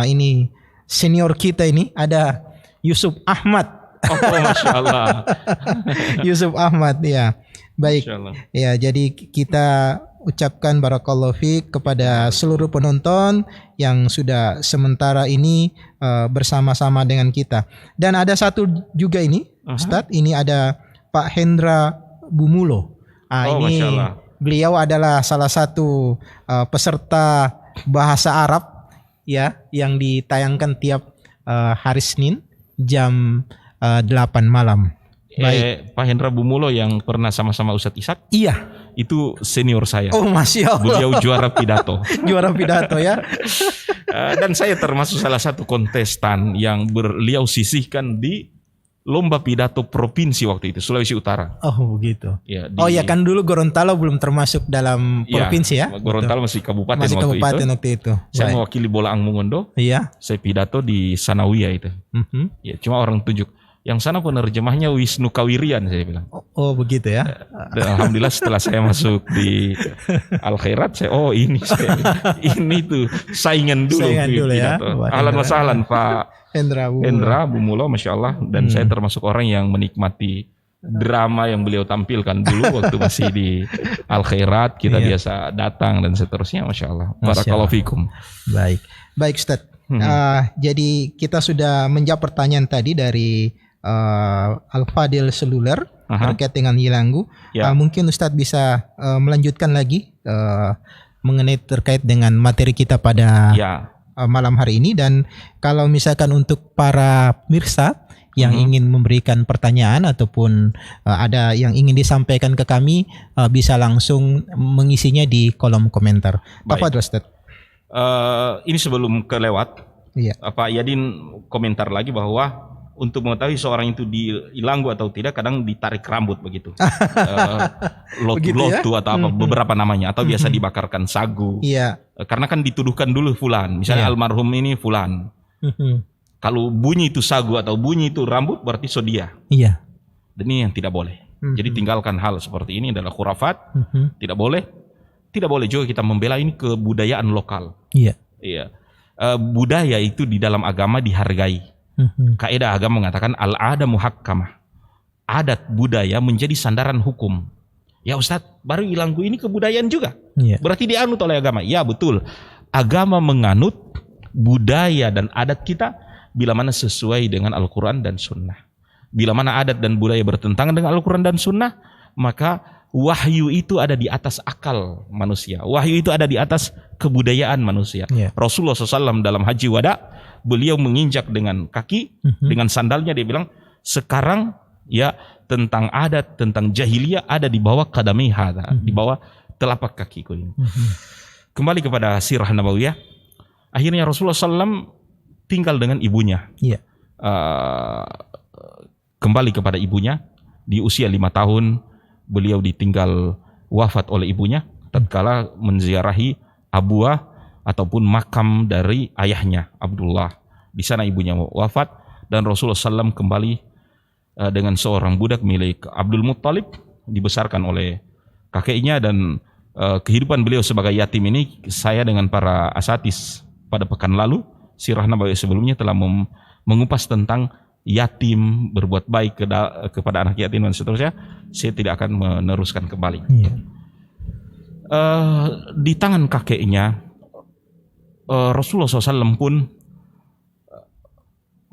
[SPEAKER 1] ini senior kita ini, ada Yusuf Ahmad.
[SPEAKER 2] Masya Allah.
[SPEAKER 1] Yusuf Ahmad, ya. Baik, ya. Jadi kita ucapkan barakallahu fiik kepada seluruh penonton yang sudah sementara ini bersama-sama dengan kita. Dan ada satu juga ini, Ustadz, ini ada Pak Hendra Bumulo. Ini beliau adalah salah satu peserta bahasa Arab, ya, yang ditayangkan tiap hari Senin jam 8 malam. Baik.
[SPEAKER 2] Pak Hendra Bumulo yang pernah sama-sama Ustadz Ishak,
[SPEAKER 1] Iya.
[SPEAKER 2] itu senior saya.
[SPEAKER 1] Oh, Masya Allah.
[SPEAKER 2] Beliau juara pidato.
[SPEAKER 1] Juara pidato ya.
[SPEAKER 2] Dan saya termasuk salah satu kontestan yang beliau sisihkan di lomba pidato provinsi waktu itu, Sulawesi Utara.
[SPEAKER 1] Oh begitu.
[SPEAKER 2] Ya,
[SPEAKER 1] Oh ya, kan dulu Gorontalo belum termasuk dalam provinsi ya.
[SPEAKER 2] Gorontalo masih kabupaten,
[SPEAKER 1] Masih kabupaten waktu itu.
[SPEAKER 2] Saya
[SPEAKER 1] Baik.
[SPEAKER 2] mewakili Bolaang Mongondo.
[SPEAKER 1] Iya.
[SPEAKER 2] Saya pidato di Sanawiyah itu. Ya, cuma orang tunjuk. Yang sana penerjemahnya Wisnu Kawirian, saya bilang.
[SPEAKER 1] Oh begitu ya.
[SPEAKER 2] Dan alhamdulillah setelah saya masuk di Al Khairat, ini tuh saingan dulu.
[SPEAKER 1] Saingan dulu ya.
[SPEAKER 2] Ahlan wa sahlan Pak
[SPEAKER 1] Hendra
[SPEAKER 2] Bumulo, Masya Allah. Dan saya termasuk orang yang menikmati drama yang beliau tampilkan dulu waktu masih di Al Khairat. Kita biasa datang dan seterusnya, Masya Allah. Barakallahu fikum.
[SPEAKER 1] Baik Ustaz. Jadi kita sudah menjawab pertanyaan tadi dari Al-Fadil Seluler terkait dengan Yilanggu. Mungkin Ustadz bisa melanjutkan lagi mengenai terkait dengan materi kita pada malam hari ini. Dan kalau misalkan untuk para pemirsa yang ingin memberikan pertanyaan ataupun ada yang ingin disampaikan ke kami, bisa langsung mengisinya di kolom komentar. Apa Ustadz?
[SPEAKER 2] Ini sebelum kelewat, Pak Yadin komentar lagi bahwa untuk mengetahui seorang itu di Ilanggu atau tidak, kadang ditarik rambut begitu. Lotu atau apa beberapa namanya, atau biasa dibakarkan sagu. Karena kan dituduhkan dulu fulan, misalnya almarhum ini fulan. Kalau bunyi itu sagu atau bunyi itu rambut, berarti sodia. Dan ini yang tidak boleh. Jadi tinggalkan hal seperti ini, adalah khurafat. Tidak boleh. Tidak boleh juga kita membela ini kebudayaan lokal. Budaya itu di dalam agama dihargai. Kaidah agama mengatakan al-ada muhakkamah. Adat budaya menjadi sandaran hukum. Ya Ustadz, baru Ilanggu ini kebudayaan juga. Berarti dianut oleh agama. Ya betul. Agama menganut budaya dan adat kita bila mana sesuai dengan Al-Quran dan Sunnah. Bila mana adat dan budaya bertentangan dengan Al-Quran dan Sunnah, maka wahyu itu ada di atas akal manusia. Wahyu itu ada di atas kebudayaan manusia. Rasulullah SAW dalam haji wada, beliau menginjak dengan kaki, dengan sandalnya, dia bilang, sekarang ya tentang adat, tentang jahiliyah ada di bawah qadami hadha, di bawah telapak kakiku ini. Kembali kepada sirah nabawiyah, akhirnya Rasulullah SAW tinggal dengan ibunya. Kembali kepada ibunya, di usia 5 tahun, beliau ditinggal wafat oleh ibunya tatkala menziarahi abuah ataupun makam dari ayahnya Abdullah. Di sana ibunya wafat dan Rasulullah SAW kembali dengan seorang budak milik Abdul Muttalib, dibesarkan oleh kakeknya. Dan kehidupan beliau sebagai yatim ini, saya dengan para asatis pada pekan lalu, sirah nabawiyah sebelumnya telah mengupas tentang yatim, berbuat baik kepada anak yatim dan seterusnya. Saya tidak akan meneruskan kembali. Di tangan kakeknya, Rasulullah SAW pun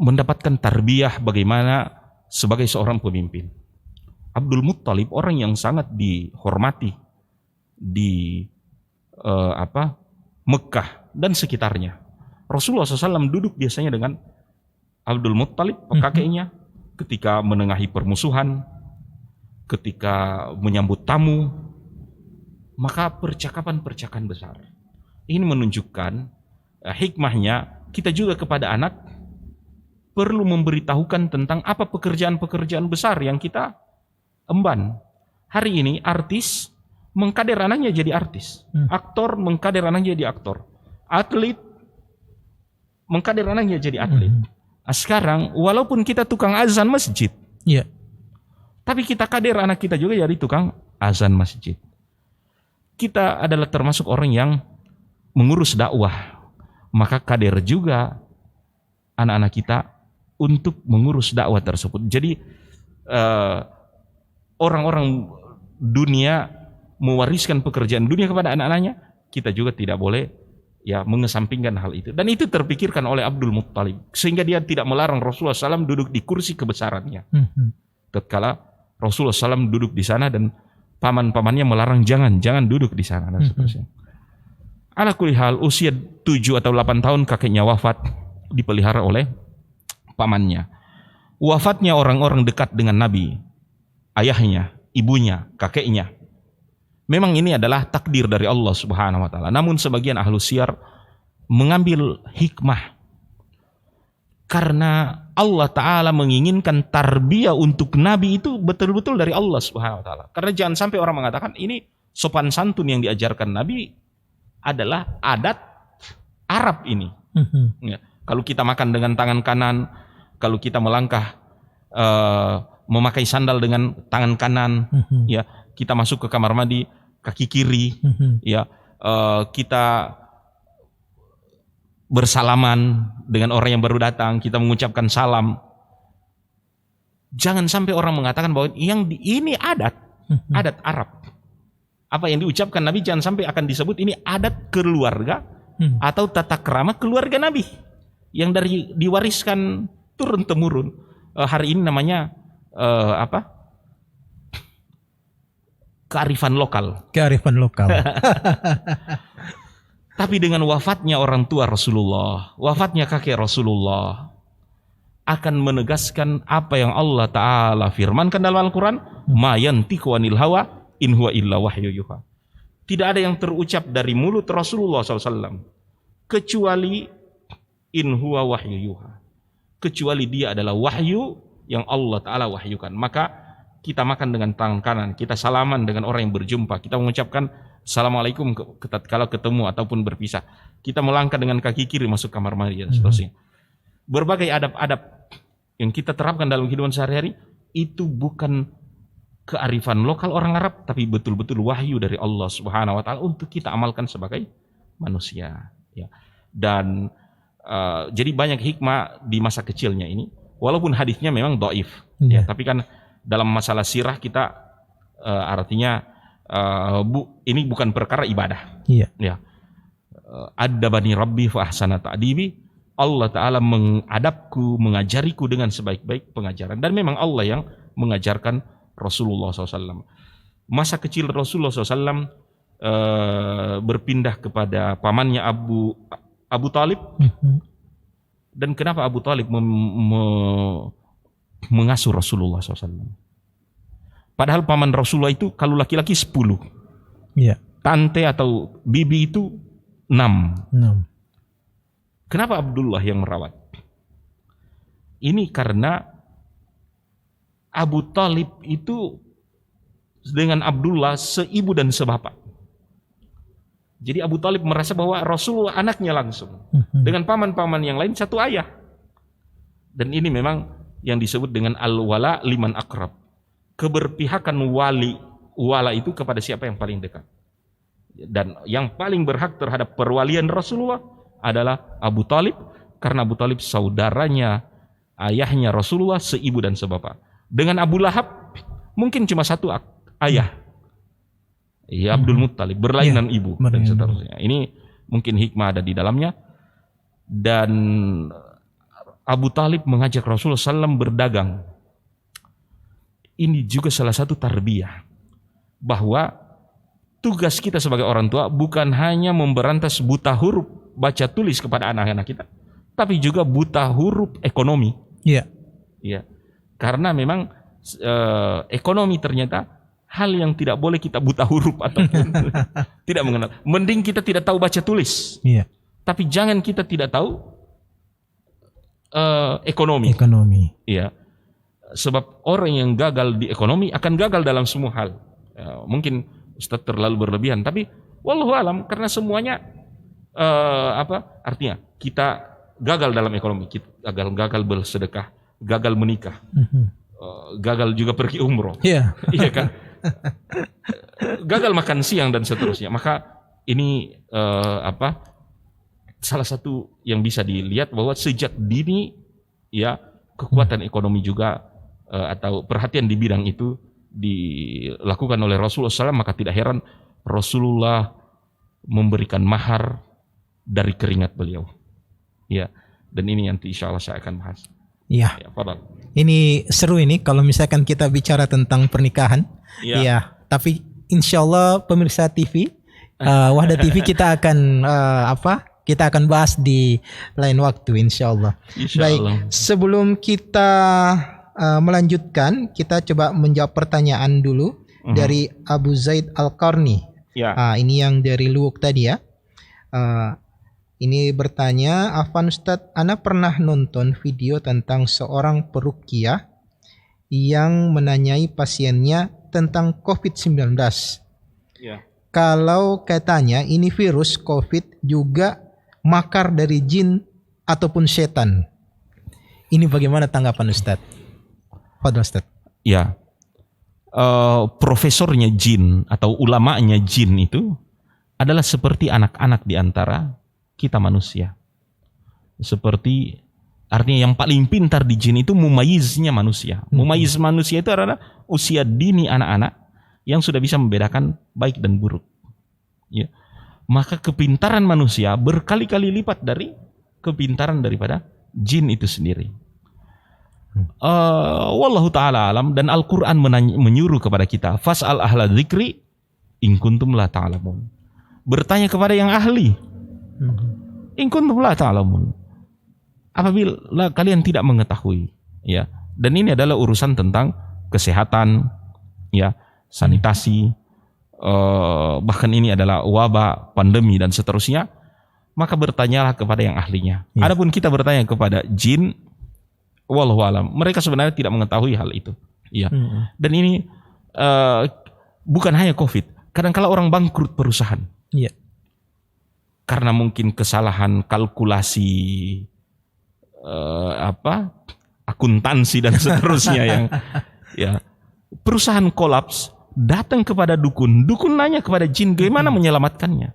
[SPEAKER 2] mendapatkan tarbiyah bagaimana sebagai seorang pemimpin. Abdul Muttalib orang yang sangat dihormati di Mekah dan sekitarnya. Rasulullah SAW duduk biasanya dengan Abdul Muttalib, kakeknya, ketika menengahi permusuhan, ketika menyambut tamu, maka percakapan-percakapan besar. Ini menunjukkan hikmahnya kita juga kepada anak perlu memberitahukan tentang apa pekerjaan-pekerjaan besar yang kita emban. Hari ini artis mengkader anaknya jadi artis, aktor mengkader anaknya jadi aktor, atlet mengkader anaknya jadi atlet. Sekarang walaupun kita tukang azan masjid, tapi kita kader anak kita juga jadi tukang azan masjid. Kita adalah termasuk orang yang mengurus dakwah, maka kader juga anak-anak kita untuk mengurus dakwah tersebut. Jadi orang-orang dunia mewariskan pekerjaan dunia kepada anak-anaknya, kita juga tidak boleh mengesampingkan hal itu. Dan itu terpikirkan oleh Abdul Muttalib, sehingga dia tidak melarang Rasulullah SAW duduk di kursi kebesarannya. Tatkala Rasulullah SAW duduk di sana dan paman-pamannya melarang jangan duduk di sana dan seterusnya. Ala kulli hal, usia 7 atau 8 tahun kakeknya wafat, dipelihara oleh pamannya. wafatnya orang-orang dekat dengan Nabi, ayahnya, ibunya, kakeknya. Memang ini adalah takdir dari Allah Subhanahu wa taala. Namun sebagian ahlu siyar mengambil hikmah karena Allah taala menginginkan tarbiyah untuk nabi itu betul-betul dari Allah Subhanahu wa taala. Karena jangan sampai orang mengatakan ini sopan santun yang diajarkan nabi adalah adat Arab ini. Ya, kalau kita makan dengan tangan kanan, kalau kita melangkah memakai sandal dengan tangan kanan, ya, kita masuk ke kamar mandi kaki kiri, ya, kita bersalaman dengan orang yang baru datang, kita mengucapkan salam. Jangan sampai orang mengatakan bahwa ini adat Arab. Apa yang diucapkan Nabi jangan sampai akan disebut ini adat keluarga atau tata krama keluarga Nabi yang diwariskan turun temurun. Hari ini namanya kearifan lokal. Tapi dengan wafatnya orang tua Rasulullah, wafatnya kakek Rasulullah, akan menegaskan apa yang Allah Ta'ala firmankan dalam Al-Quran, ma yantiqu anil hawa in huwa illa wahyu yuha. Tidak ada yang terucap dari mulut Rasulullah SAW kecuali in huwa wahyu yuha, kecuali dia adalah wahyu yang Allah Ta'ala wahyukan. Maka kita makan dengan tangan kanan, kita salaman dengan orang yang berjumpa, kita mengucapkan assalamualaikum kalau ketemu ataupun berpisah, kita melangkah dengan kaki kiri masuk kamar mandi dan seterusnya. Berbagai adab-adab yang kita terapkan dalam kehidupan sehari-hari itu bukan kearifan lokal orang Arab, tapi betul-betul wahyu dari Allah Subhanahu wa taala untuk kita amalkan sebagai manusia, ya. Dan jadi banyak hikmah di masa kecilnya ini, walaupun hadisnya memang dhaif, ya, tapi kan dalam masalah sirah kita artinya ini bukan perkara ibadah. Iya. Ya. Adabani Rabbi fa ahsana ta'dibi. Allah Ta'ala mengadabku, mengajariku dengan sebaik-baik pengajaran. Dan memang Allah yang mengajarkan Rasulullah SAW. Masa kecil Rasulullah SAW berpindah kepada pamannya Abu Talib. Dan kenapa Abu Talib mengasuh Rasulullah SAW? Padahal paman Rasulullah itu kalau laki-laki 10, ya. Tante atau bibi itu 6. Kenapa Abdullah yang merawat? Ini karena Abu Talib itu dengan Abdullah seibu dan sebapak. Jadi Abu Talib merasa bahwa Rasulullah anaknya langsung. Dengan paman-paman yang lain satu ayah. Dan ini memang yang disebut dengan al-wala liman akrab. Keberpihakan wala itu kepada siapa yang paling dekat. Dan yang paling berhak terhadap perwalian Rasulullah adalah Abu Talib, karena Abu Talib saudaranya ayahnya Rasulullah seibu dan sebapak. Dengan Abu Lahab mungkin cuma satu ayah, ya, Abdul Muttalib, berlainan ibu dan seterusnya. Ini mungkin hikmah ada di dalamnya. Dan Abu Talib mengajak Rasulullah SAW berdagang. Ini juga salah satu tarbiyah, bahwa tugas kita sebagai orang tua bukan hanya memberantas buta huruf baca tulis kepada anak-anak kita, tapi juga buta huruf ekonomi. Iya. Iya. Karena memang ekonomi ternyata hal yang tidak boleh kita buta huruf ataupun tidak mengenal. Mending kita tidak tahu baca tulis. Iya. Tapi jangan kita tidak tahu ekonomi. Iya. Sebab orang yang gagal di ekonomi akan gagal dalam semua hal. Mungkin Ustaz terlalu berlebihan, tapi wallahu alam, karena semuanya artinya kita gagal dalam ekonomi, kita gagal bersedekah, gagal menikah, gagal juga pergi umroh, iya kan, gagal makan siang dan seterusnya. Maka ini salah satu yang bisa dilihat bahwa sejak dini, ya, kekuatan ekonomi juga atau perhatian di bidang itu dilakukan oleh Rasulullah SAW. Maka tidak heran Rasulullah memberikan mahar dari keringat beliau, ya. Dan ini nanti insya Allah saya akan bahas. Iya. Ya, ini seru ini kalau misalkan kita bicara tentang pernikahan. Iya. Tapi insya Allah pemirsa TV, Wahda TV kita akan
[SPEAKER 1] kita akan bahas di lain waktu insyaallah. Baik, sebelum kita melanjutkan, kita coba menjawab pertanyaan dulu dari Abu Zaid Al-Qarni.
[SPEAKER 2] Ya.
[SPEAKER 1] Ini yang dari Luwuk tadi ya. Ini bertanya, Afan Ustadz, Ana pernah nonton video tentang seorang peruqyah yang menanyai pasiennya tentang COVID-19.
[SPEAKER 2] Ya.
[SPEAKER 1] Kalau katanya ini virus COVID juga makar dari jin ataupun setan. Ini bagaimana tanggapan Ustadz? Fadhil Ustadz.
[SPEAKER 2] Ya. Profesornya jin atau ulamanya jin itu adalah seperti anak-anak di antara kita manusia. Seperti artinya yang paling pintar di jin itu mumayiznya manusia. Mumayiz manusia itu adalah usia dini anak-anak yang sudah bisa membedakan baik dan buruk. Ya. Maka kepintaran manusia berkali-kali lipat dari kepintaran daripada jin itu sendiri. Wallahu ta'ala alam, dan Al-Quran menyuruh kepada kita, fas'al ahla dzikri in kuntum la ta'lamun. Bertanya kepada yang ahli. In kuntum la ta'lamun. Apabila kalian tidak mengetahui, ya. Dan ini adalah urusan tentang kesehatan, ya, sanitasi, bahkan ini adalah wabah, pandemi dan seterusnya. Maka bertanyalah kepada yang ahlinya. Adapun kita bertanya kepada jin, wallahu alam, mereka sebenarnya tidak mengetahui hal itu. Iya. Dan ini bukan hanya COVID. Kadang-kala orang bangkrut perusahaan.
[SPEAKER 1] Iya.
[SPEAKER 2] Karena mungkin kesalahan kalkulasi akuntansi dan seterusnya yang ya, perusahaan kolaps, datang kepada dukun nanya kepada jin bagaimana menyelamatkannya.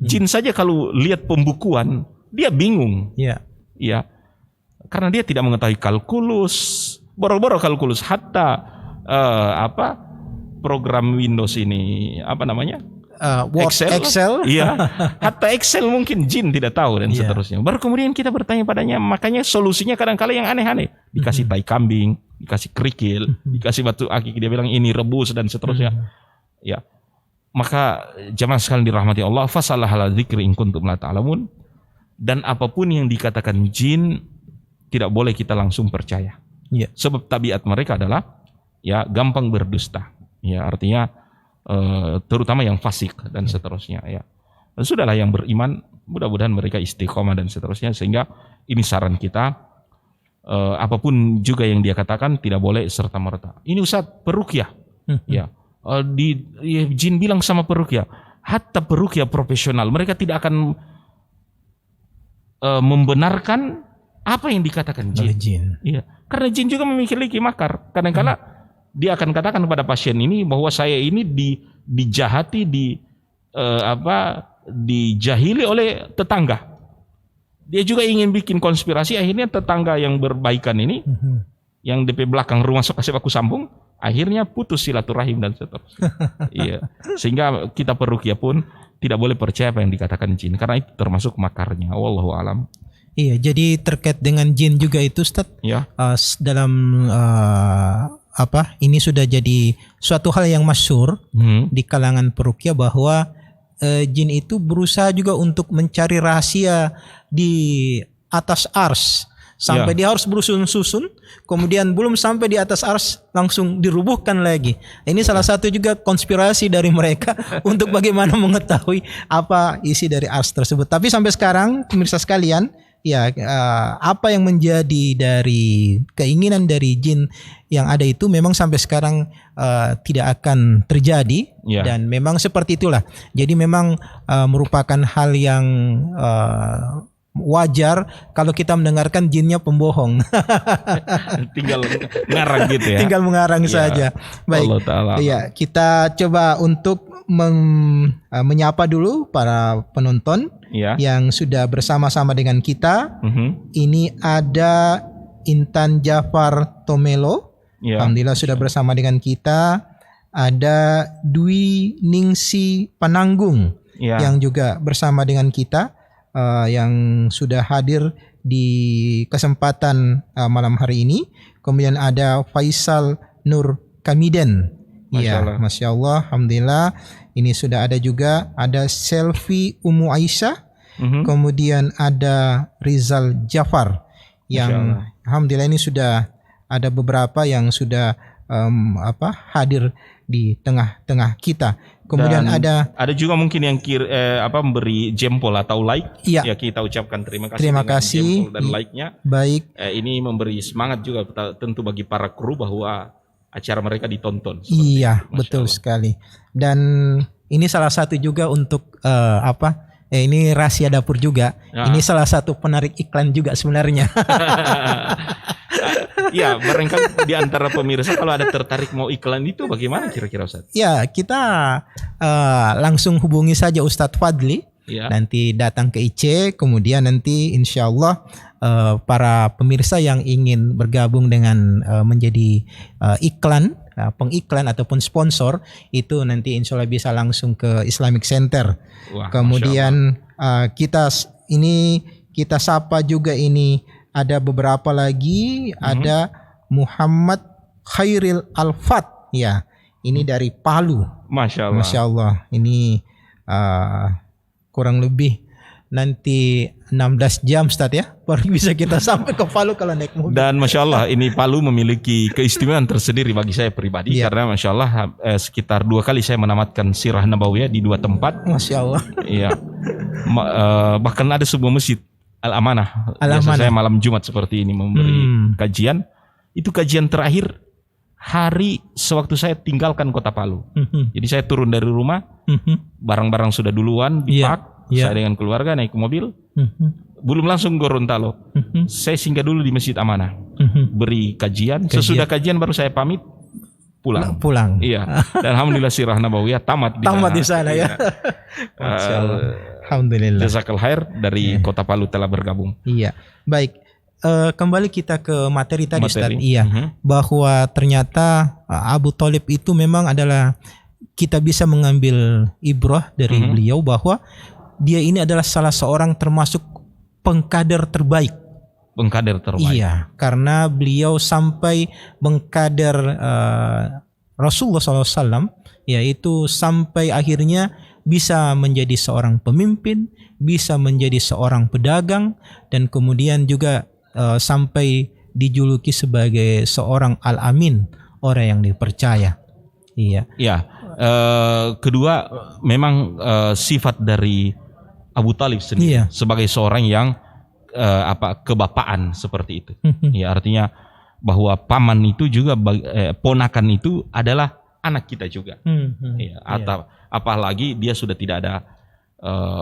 [SPEAKER 2] Jin saja kalau lihat pembukuan dia bingung.
[SPEAKER 1] Iya.
[SPEAKER 2] Ya. Karena dia tidak mengetahui kalkulus, boro-boro kalkulus, hatta program Windows ini apa namanya?
[SPEAKER 1] Word, Excel.
[SPEAKER 2] Iya, hatta Excel mungkin jin tidak tahu dan seterusnya. Baru kemudian kita bertanya padanya, makanya solusinya kadang-kala yang aneh-aneh. Dikasih tai kambing, dikasih kerikil, dikasih batu akik, dia bilang ini rebus dan seterusnya. Ya, maka jamaah sekalian dirahmati Allah, fasalah ala dzikri in kuntum la ta'lamun. Dan apapun yang dikatakan jin tidak boleh kita langsung percaya. Sebab tabiat mereka adalah ya gampang berdusta. Ya, artinya terutama yang fasik dan seterusnya ya. Dan sudahlah yang beriman, mudah-mudahan mereka istiqomah dan seterusnya, sehingga ini saran kita, apapun juga yang dia katakan tidak boleh serta-merta. Ini Ustaz peruqyah. Ya. Jin bilang sama peruqyah, hatta peruqyah profesional mereka tidak akan membenarkan apa yang dikatakan jin. Iya. Karena jin juga memiliki makar. Kadang-kala dia akan katakan kepada pasien ini bahwa saya ini dijahati, dijahili oleh tetangga. Dia juga ingin bikin konspirasi, akhirnya tetangga yang berbaikan ini, yang DP belakang rumah sok kasih aku sambung, akhirnya putus silaturahim dan seterusnya. Iya. Sehingga kita peruqyah pun tidak boleh percaya apa yang dikatakan jin, karena itu termasuk makarnya. Wallahu alam.
[SPEAKER 1] Iya, jadi terkait dengan jin juga itu Ustaz,
[SPEAKER 2] ya.
[SPEAKER 1] Dalam ini sudah jadi suatu hal yang masyhur di kalangan peruqyah bahwa jin itu berusaha juga untuk mencari rahasia di atas ars sampai dia harus berusun-susun, kemudian belum sampai di atas ars langsung dirubuhkan lagi. Ini salah satu juga konspirasi dari mereka untuk bagaimana mengetahui apa isi dari ars tersebut. Tapi sampai sekarang pemirsa sekalian, ya, apa yang menjadi dari keinginan dari jin yang ada itu memang sampai sekarang tidak akan terjadi, dan memang seperti itulah. Jadi memang merupakan hal yang wajar kalau kita mendengarkan jinnya pembohong.
[SPEAKER 2] Tinggal ngarang gitu ya.
[SPEAKER 1] Tinggal mengarang saja. Baik. Ya, kita coba untuk menyapa dulu para penonton yang sudah bersama-sama dengan kita. Ini ada Intan Jafar Tomelo, alhamdulillah sudah bersama dengan kita. Ada Dwi Ningsi Pananggung yang juga bersama dengan kita, yang sudah hadir di kesempatan malam hari ini. Kemudian ada Faisal Nur Kamiden. Masya Allah, alhamdulillah. Ini sudah ada juga, ada Selfie Umu Aisyah, Kemudian ada Rizal Jafar yang alhamdulillah ini sudah ada beberapa yang sudah hadir di tengah-tengah kita. Kemudian
[SPEAKER 2] Dan ada juga mungkin yang memberi jempol atau like.
[SPEAKER 1] Iya.
[SPEAKER 2] Ya, kita ucapkan terima kasih.
[SPEAKER 1] Terima
[SPEAKER 2] dengan
[SPEAKER 1] kasih.
[SPEAKER 2] Jempol dan like-nya.
[SPEAKER 1] Baik.
[SPEAKER 2] Ini memberi semangat juga tentu bagi para kru bahwa acara mereka ditonton.
[SPEAKER 1] Iya, betul sekali. Dan ini salah satu juga untuk ini rahasia dapur juga.
[SPEAKER 2] Ya.
[SPEAKER 1] Ini salah satu penarik iklan juga sebenarnya.
[SPEAKER 2] Ya, barangkali di antara pemirsa kalau ada tertarik mau iklan itu bagaimana kira-kira Ustaz?
[SPEAKER 1] Ya, kita langsung hubungi saja Ustadz Fadli.
[SPEAKER 2] Ya.
[SPEAKER 1] Nanti datang ke IC, kemudian nanti insya Allah para pemirsa yang ingin bergabung dengan menjadi pengiklan ataupun sponsor itu nanti insya Allah bisa langsung ke Islamic Center.
[SPEAKER 2] Wah,
[SPEAKER 1] kemudian kita sapa juga ini ada beberapa lagi, ada Muhammad Khairil Alfat, ya ini dari Palu.
[SPEAKER 2] Masya Allah.
[SPEAKER 1] Masya Allah, ini kurang lebih nanti 16 jam Ustaz ya baru bisa kita sampai ke Palu kalau naik mobil.
[SPEAKER 2] Dan Masya Allah ini Palu memiliki keistimewaan tersendiri bagi saya pribadi. Karena Masya Allah sekitar 2 kali saya menamatkan Sirah Nabawiyah di 2 tempat.
[SPEAKER 1] Masya Allah.
[SPEAKER 2] Iya. Bahkan ada sebuah masjid Al-Amanah. Biasa saya malam Jumat seperti ini memberi kajian. Itu kajian terakhir hari sewaktu saya tinggalkan kota Palu. Jadi saya turun dari rumah, barang-barang sudah duluan dipak. Saya dengan keluarga naik mobil, belum langsung Gorontalo. Saya singgah dulu di Masjid Amanah, beri kajian. Sesudah kajian baru saya pamit pulang. Iya. Dan alhamdulillah Sirah Nabawiyah tamat
[SPEAKER 1] di sana ya. Alhamdulillah.
[SPEAKER 2] Jazakallahu khair dari kota Palu telah bergabung.
[SPEAKER 1] Iya. Baik. Kembali kita ke materi tadi Ustaz. Iya. Bahwa ternyata Abu Thalib itu memang adalah kita bisa mengambil ibrah dari beliau bahwa dia ini adalah salah seorang termasuk pengkader terbaik.
[SPEAKER 2] Pengkader terbaik.
[SPEAKER 1] Iya, karena beliau sampai mengkader Rasulullah SAW, yaitu sampai akhirnya bisa menjadi seorang pemimpin, bisa menjadi seorang pedagang, dan kemudian juga sampai dijuluki sebagai seorang al-amin, orang yang dipercaya. Iya.
[SPEAKER 2] Iya. Kedua, memang sifat dari Abu Thalib sendiri sebagai seorang yang kebapaan seperti itu. Ya, artinya bahwa paman itu juga ponakan itu adalah anak kita juga. Ya, atau apalagi dia sudah tidak ada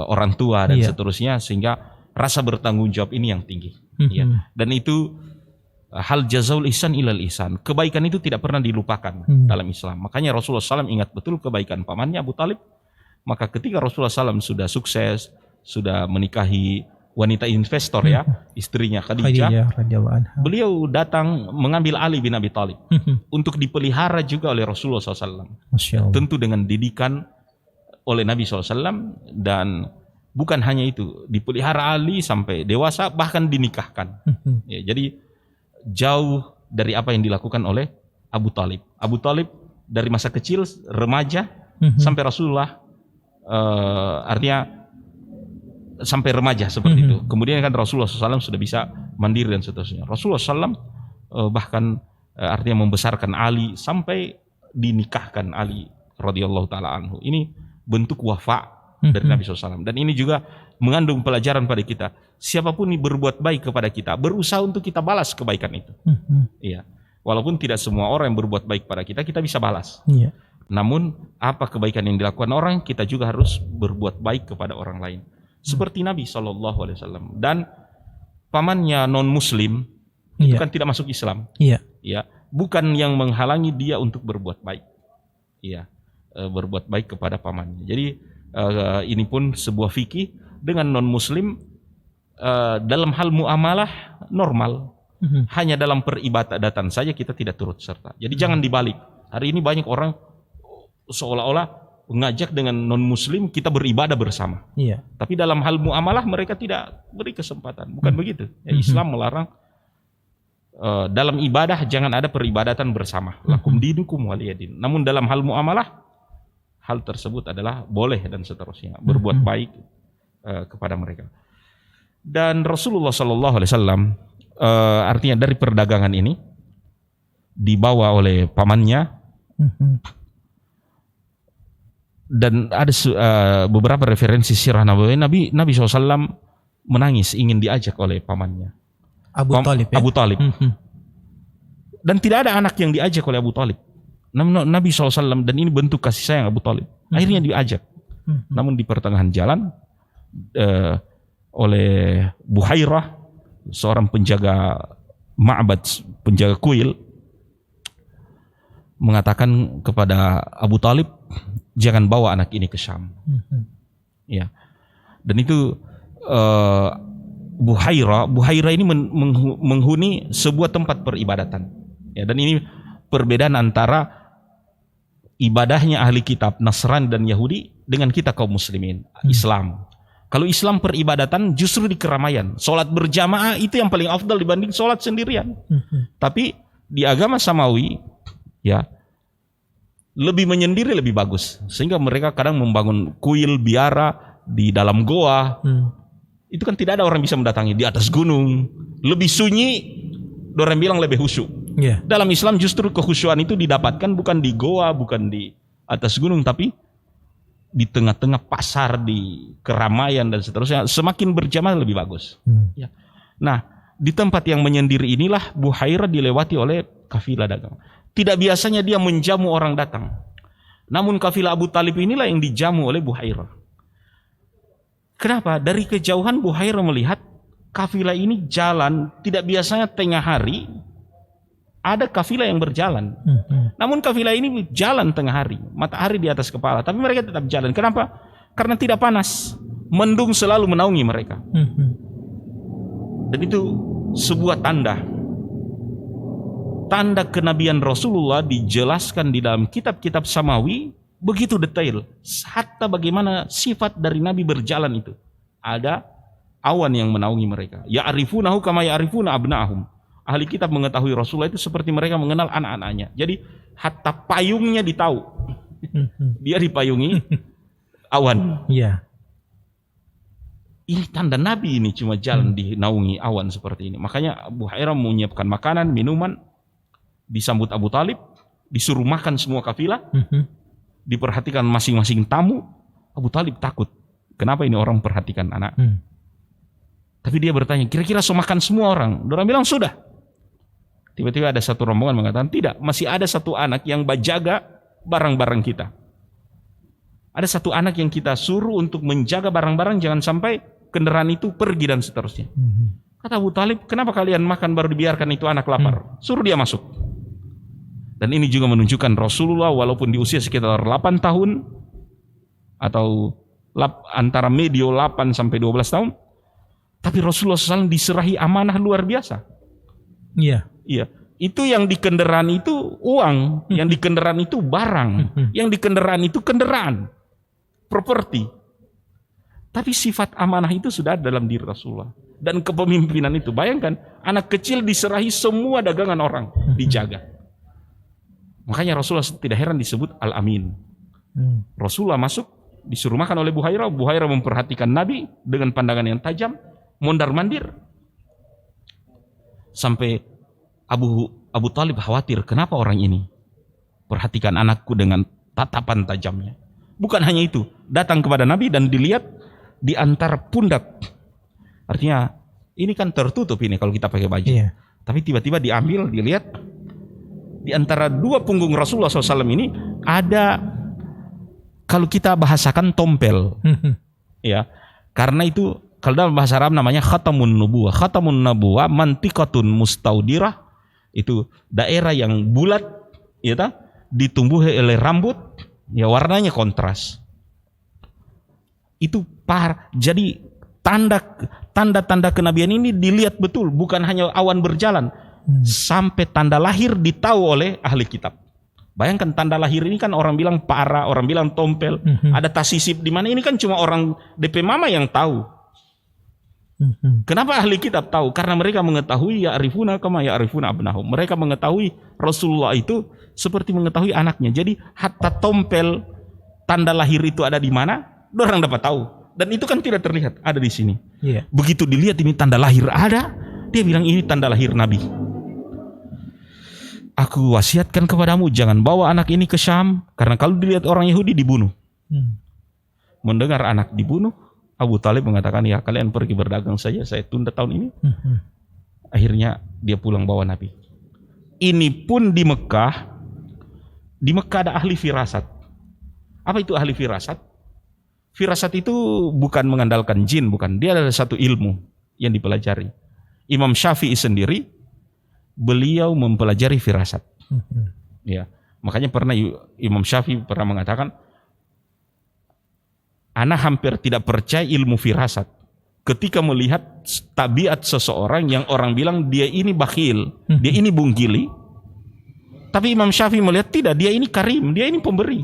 [SPEAKER 2] orang tua dan seterusnya, sehingga rasa bertanggung jawab ini yang tinggi. Ya. Dan itu hal jazaul ihsan ilal ihsan. Kebaikan itu tidak pernah dilupakan dalam Islam. Makanya Rasulullah SAW ingat betul kebaikan pamannya Abu Thalib. Maka ketika Rasulullah SAW sudah sukses, sudah menikahi wanita investor istrinya Khadijah, beliau datang mengambil Ali bin Abi Thalib untuk dipelihara juga oleh Rasulullah SAW. Tentu dengan didikan oleh Nabi SAW, dan bukan hanya itu, dipelihara Ali sampai dewasa, bahkan dinikahkan. Ya, jadi jauh dari apa yang dilakukan oleh Abu Thalib. Abu Thalib dari masa kecil, remaja, sampai Rasulullah, artinya sampai remaja seperti itu. Kemudian kan Rasulullah SAW sudah bisa mandiri dan seterusnya. Rasulullah SAW bahkan artinya membesarkan Ali sampai dinikahkan Ali radhiyallahu taala anhu. Ini bentuk wafa dari Nabi SAW. Dan ini juga mengandung pelajaran pada kita. Siapapun yang berbuat baik kepada kita, berusaha untuk kita balas kebaikan itu. Iya. Walaupun tidak semua orang yang berbuat baik pada kita, kita bisa balas. Namun apa kebaikan yang dilakukan orang, kita juga harus berbuat baik kepada orang lain. Seperti Nabi SAW. Dan pamannya non Muslim itu kan tidak masuk Islam. Ya, bukan yang menghalangi dia untuk berbuat baik. Ya, berbuat baik kepada pamannya. Jadi ini pun sebuah fikih dengan non Muslim dalam hal muamalah normal. Hanya dalam peribadatan saja kita tidak turut serta. Jadi jangan dibalik. Hari ini banyak orang seolah-olah ngajak dengan non-muslim kita beribadah bersama. Tapi dalam hal muamalah mereka tidak beri kesempatan. Bukan begitu. Ya, Islam melarang dalam ibadah jangan ada peribadatan bersama. Lakum dinukum waliyadin. Namun dalam hal muamalah hal tersebut adalah boleh dan seterusnya. Berbuat baik kepada mereka. Dan Rasulullah Sallallahu Alaihi Wasallam artinya dari perdagangan ini dibawa oleh pamannya, dan ada beberapa referensi sirah Nabi SAW menangis ingin diajak oleh pamannya
[SPEAKER 1] Abu Talib.
[SPEAKER 2] Abu Talib. Dan tidak ada anak yang diajak oleh Abu Talib. Namun Nabi SAW, dan ini bentuk kasih sayang Abu Talib, akhirnya diajak. Namun di pertengahan jalan oleh Buhairah, seorang penjaga ma'bad, penjaga kuil, mengatakan kepada Abu Talib, jangan bawa anak ini ke Syam. Ya. Dan itu Buhairah ini menghuni sebuah tempat peribadatan. Ya, dan ini perbedaan antara ibadahnya ahli kitab Nasrani dan Yahudi dengan kita kaum muslimin Islam. Kalau Islam peribadatan justru di keramaian, sholat berjamaah itu yang paling afdal dibanding sholat sendirian. Tapi di agama Samawi, ya, lebih menyendiri lebih bagus, sehingga mereka kadang membangun kuil biara di dalam goa. Itu kan tidak ada orang bisa mendatangi, di atas gunung, lebih sunyi, orang bilang lebih khusyuk. Dalam Islam justru kekhusyuan itu didapatkan bukan di goa, bukan di atas gunung, tapi di tengah-tengah pasar, di keramaian dan seterusnya. Semakin berjamaah lebih bagus. Ya. Nah, di tempat yang menyendiri inilah Buhairah dilewati oleh kafilah dagang. Tidak biasanya dia menjamu orang datang. Namun kafilah Abu Talib inilah yang dijamu oleh Buhairah. Kenapa? Dari kejauhan Buhairah melihat kafilah ini jalan, tidak biasanya tengah hari ada kafilah yang berjalan. Namun kafilah ini jalan tengah hari, matahari di atas kepala, tapi mereka tetap jalan. Kenapa? Karena tidak panas. Mendung selalu menaungi mereka. Dan itu sebuah tanda kenabian Rasulullah dijelaskan di dalam kitab-kitab Samawi begitu detail. Hatta bagaimana sifat dari Nabi berjalan itu. Ada awan yang menaungi mereka. Ya'rifunahu kama ya'rifuna abna'ahum. Ahli kitab mengetahui Rasulullah itu seperti mereka mengenal anak-anaknya. Jadi hatta payungnya ditahu. Dia dipayungi awan. Ini tanda Nabi ini cuma jalan dinaungi awan seperti ini. Makanya Buhairah menyiapkan makanan, minuman, disambut Abu Talib, disuruh makan semua kafilah, diperhatikan masing-masing tamu. Abu Talib takut. Kenapa ini orang perhatikan anak? Tapi dia bertanya, kira-kira so makan semua orang? Orang bilang sudah. Tiba-tiba ada satu rombongan mengatakan, tidak, masih ada satu anak yang menjaga barang-barang kita. Ada satu anak yang kita suruh untuk menjaga barang-barang, jangan sampai kendaraan itu pergi dan seterusnya. Kata Abu Talib, kenapa kalian makan baru dibiarkan itu anak lapar? Suruh dia masuk. Dan ini juga menunjukkan Rasulullah walaupun di usia sekitar 8 tahun atau antara medio 8 sampai 12 tahun, tapi Rasulullah SAW diserahi amanah luar biasa. Iya. Itu yang di kendaraan itu uang, yang di kendaraan itu barang, yang di kendaraan itu kendaraan, properti. Tapi sifat amanah itu sudah ada dalam diri Rasulullah. Dan kepemimpinan itu, bayangkan anak kecil diserahi semua dagangan orang, dijaga. Makanya Rasulullah tidak heran disebut Al-Amin. Rasulullah masuk, disuruh makan oleh Buhairah. Buhairah memperhatikan Nabi dengan pandangan yang tajam, mondar-mandir. Sampai Abu Talib khawatir, kenapa orang ini perhatikan anakku dengan tatapan tajamnya. Bukan hanya itu, datang kepada Nabi dan dilihat di antara pundak. Artinya ini kan tertutup ini kalau kita pakai baju. Tapi tiba-tiba diambil, dilihat di antara dua punggung Rasulullah SAW ini ada, kalau kita bahasakan, tompel. Ya, karena itu kalau dalam bahasa Arab namanya khatamun nubuwah. Khatamun nubuwah mantiqatun mustaudirah, itu daerah yang bulat, ya, ditumbuhi oleh rambut, ya, warnanya kontras. Itu jadi tanda-tanda kenabian ini dilihat betul, bukan hanya awan berjalan, sampai tanda lahir ditahu oleh ahli kitab. Bayangkan tanda lahir ini kan orang bilang parah, orang bilang tompel, ada tasisip di mana, ini kan cuma orang DP mama yang tahu. Kenapa ahli kitab tahu? Karena mereka mengetahui ya'rifuna kama ya'rifuna abnahum. Mereka mengetahui Rasulullah itu seperti mengetahui anaknya. Jadi hatta tompel tanda lahir itu ada di mana, orang dapat tahu. Dan itu kan tidak terlihat, ada di sini.
[SPEAKER 1] Iya.
[SPEAKER 2] Begitu dilihat ini tanda lahir ada, dia bilang ini tanda lahir Nabi. Aku wasiatkan kepadamu jangan bawa anak ini ke Syam, karena kalau dilihat orang Yahudi dibunuh. Mendengar anak dibunuh, Abu Talib mengatakan ya kalian pergi berdagang saja, saya tunda tahun ini. Akhirnya dia pulang bawa Nabi. Ini pun di Mekah ada ahli firasat. Apa itu ahli firasat? Firasat itu bukan mengandalkan jin, bukan. Dia adalah satu ilmu yang dipelajari. Imam Syafi'i sendiri, beliau mempelajari firasat. Ya, makanya pernah Imam Syafi'i pernah mengatakan, ana hampir tidak percaya ilmu firasat ketika melihat tabiat seseorang yang orang bilang dia ini bakhil, dia ini bunggili. Tapi Imam Syafi'i melihat tidak, dia ini karim, dia ini pemberi.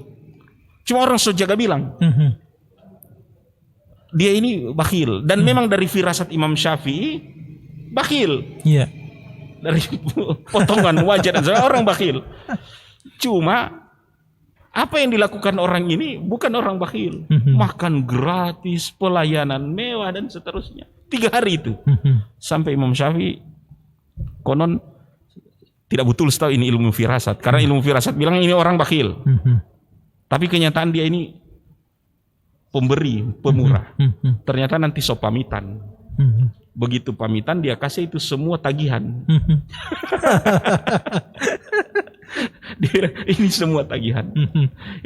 [SPEAKER 2] Cuma orang sejaga bilang dia ini bakhil, dan memang dari firasat Imam Syafi'i bakhil. Iya. Dari potongan wajah dan orang bakhil. Cuma apa yang dilakukan orang ini bukan orang bakhil. Makan gratis, pelayanan mewah dan seterusnya. 3 hari itu. Sampai Imam Syafi'i konon tidak betul setahu ini ilmu firasat, karena ilmu firasat bilang ini orang bakhil. Tapi kenyataan dia ini pemberi, pemurah. Ternyata nanti so pamitan. Begitu pamitan dia kasih itu semua tagihan. Ini semua tagihan.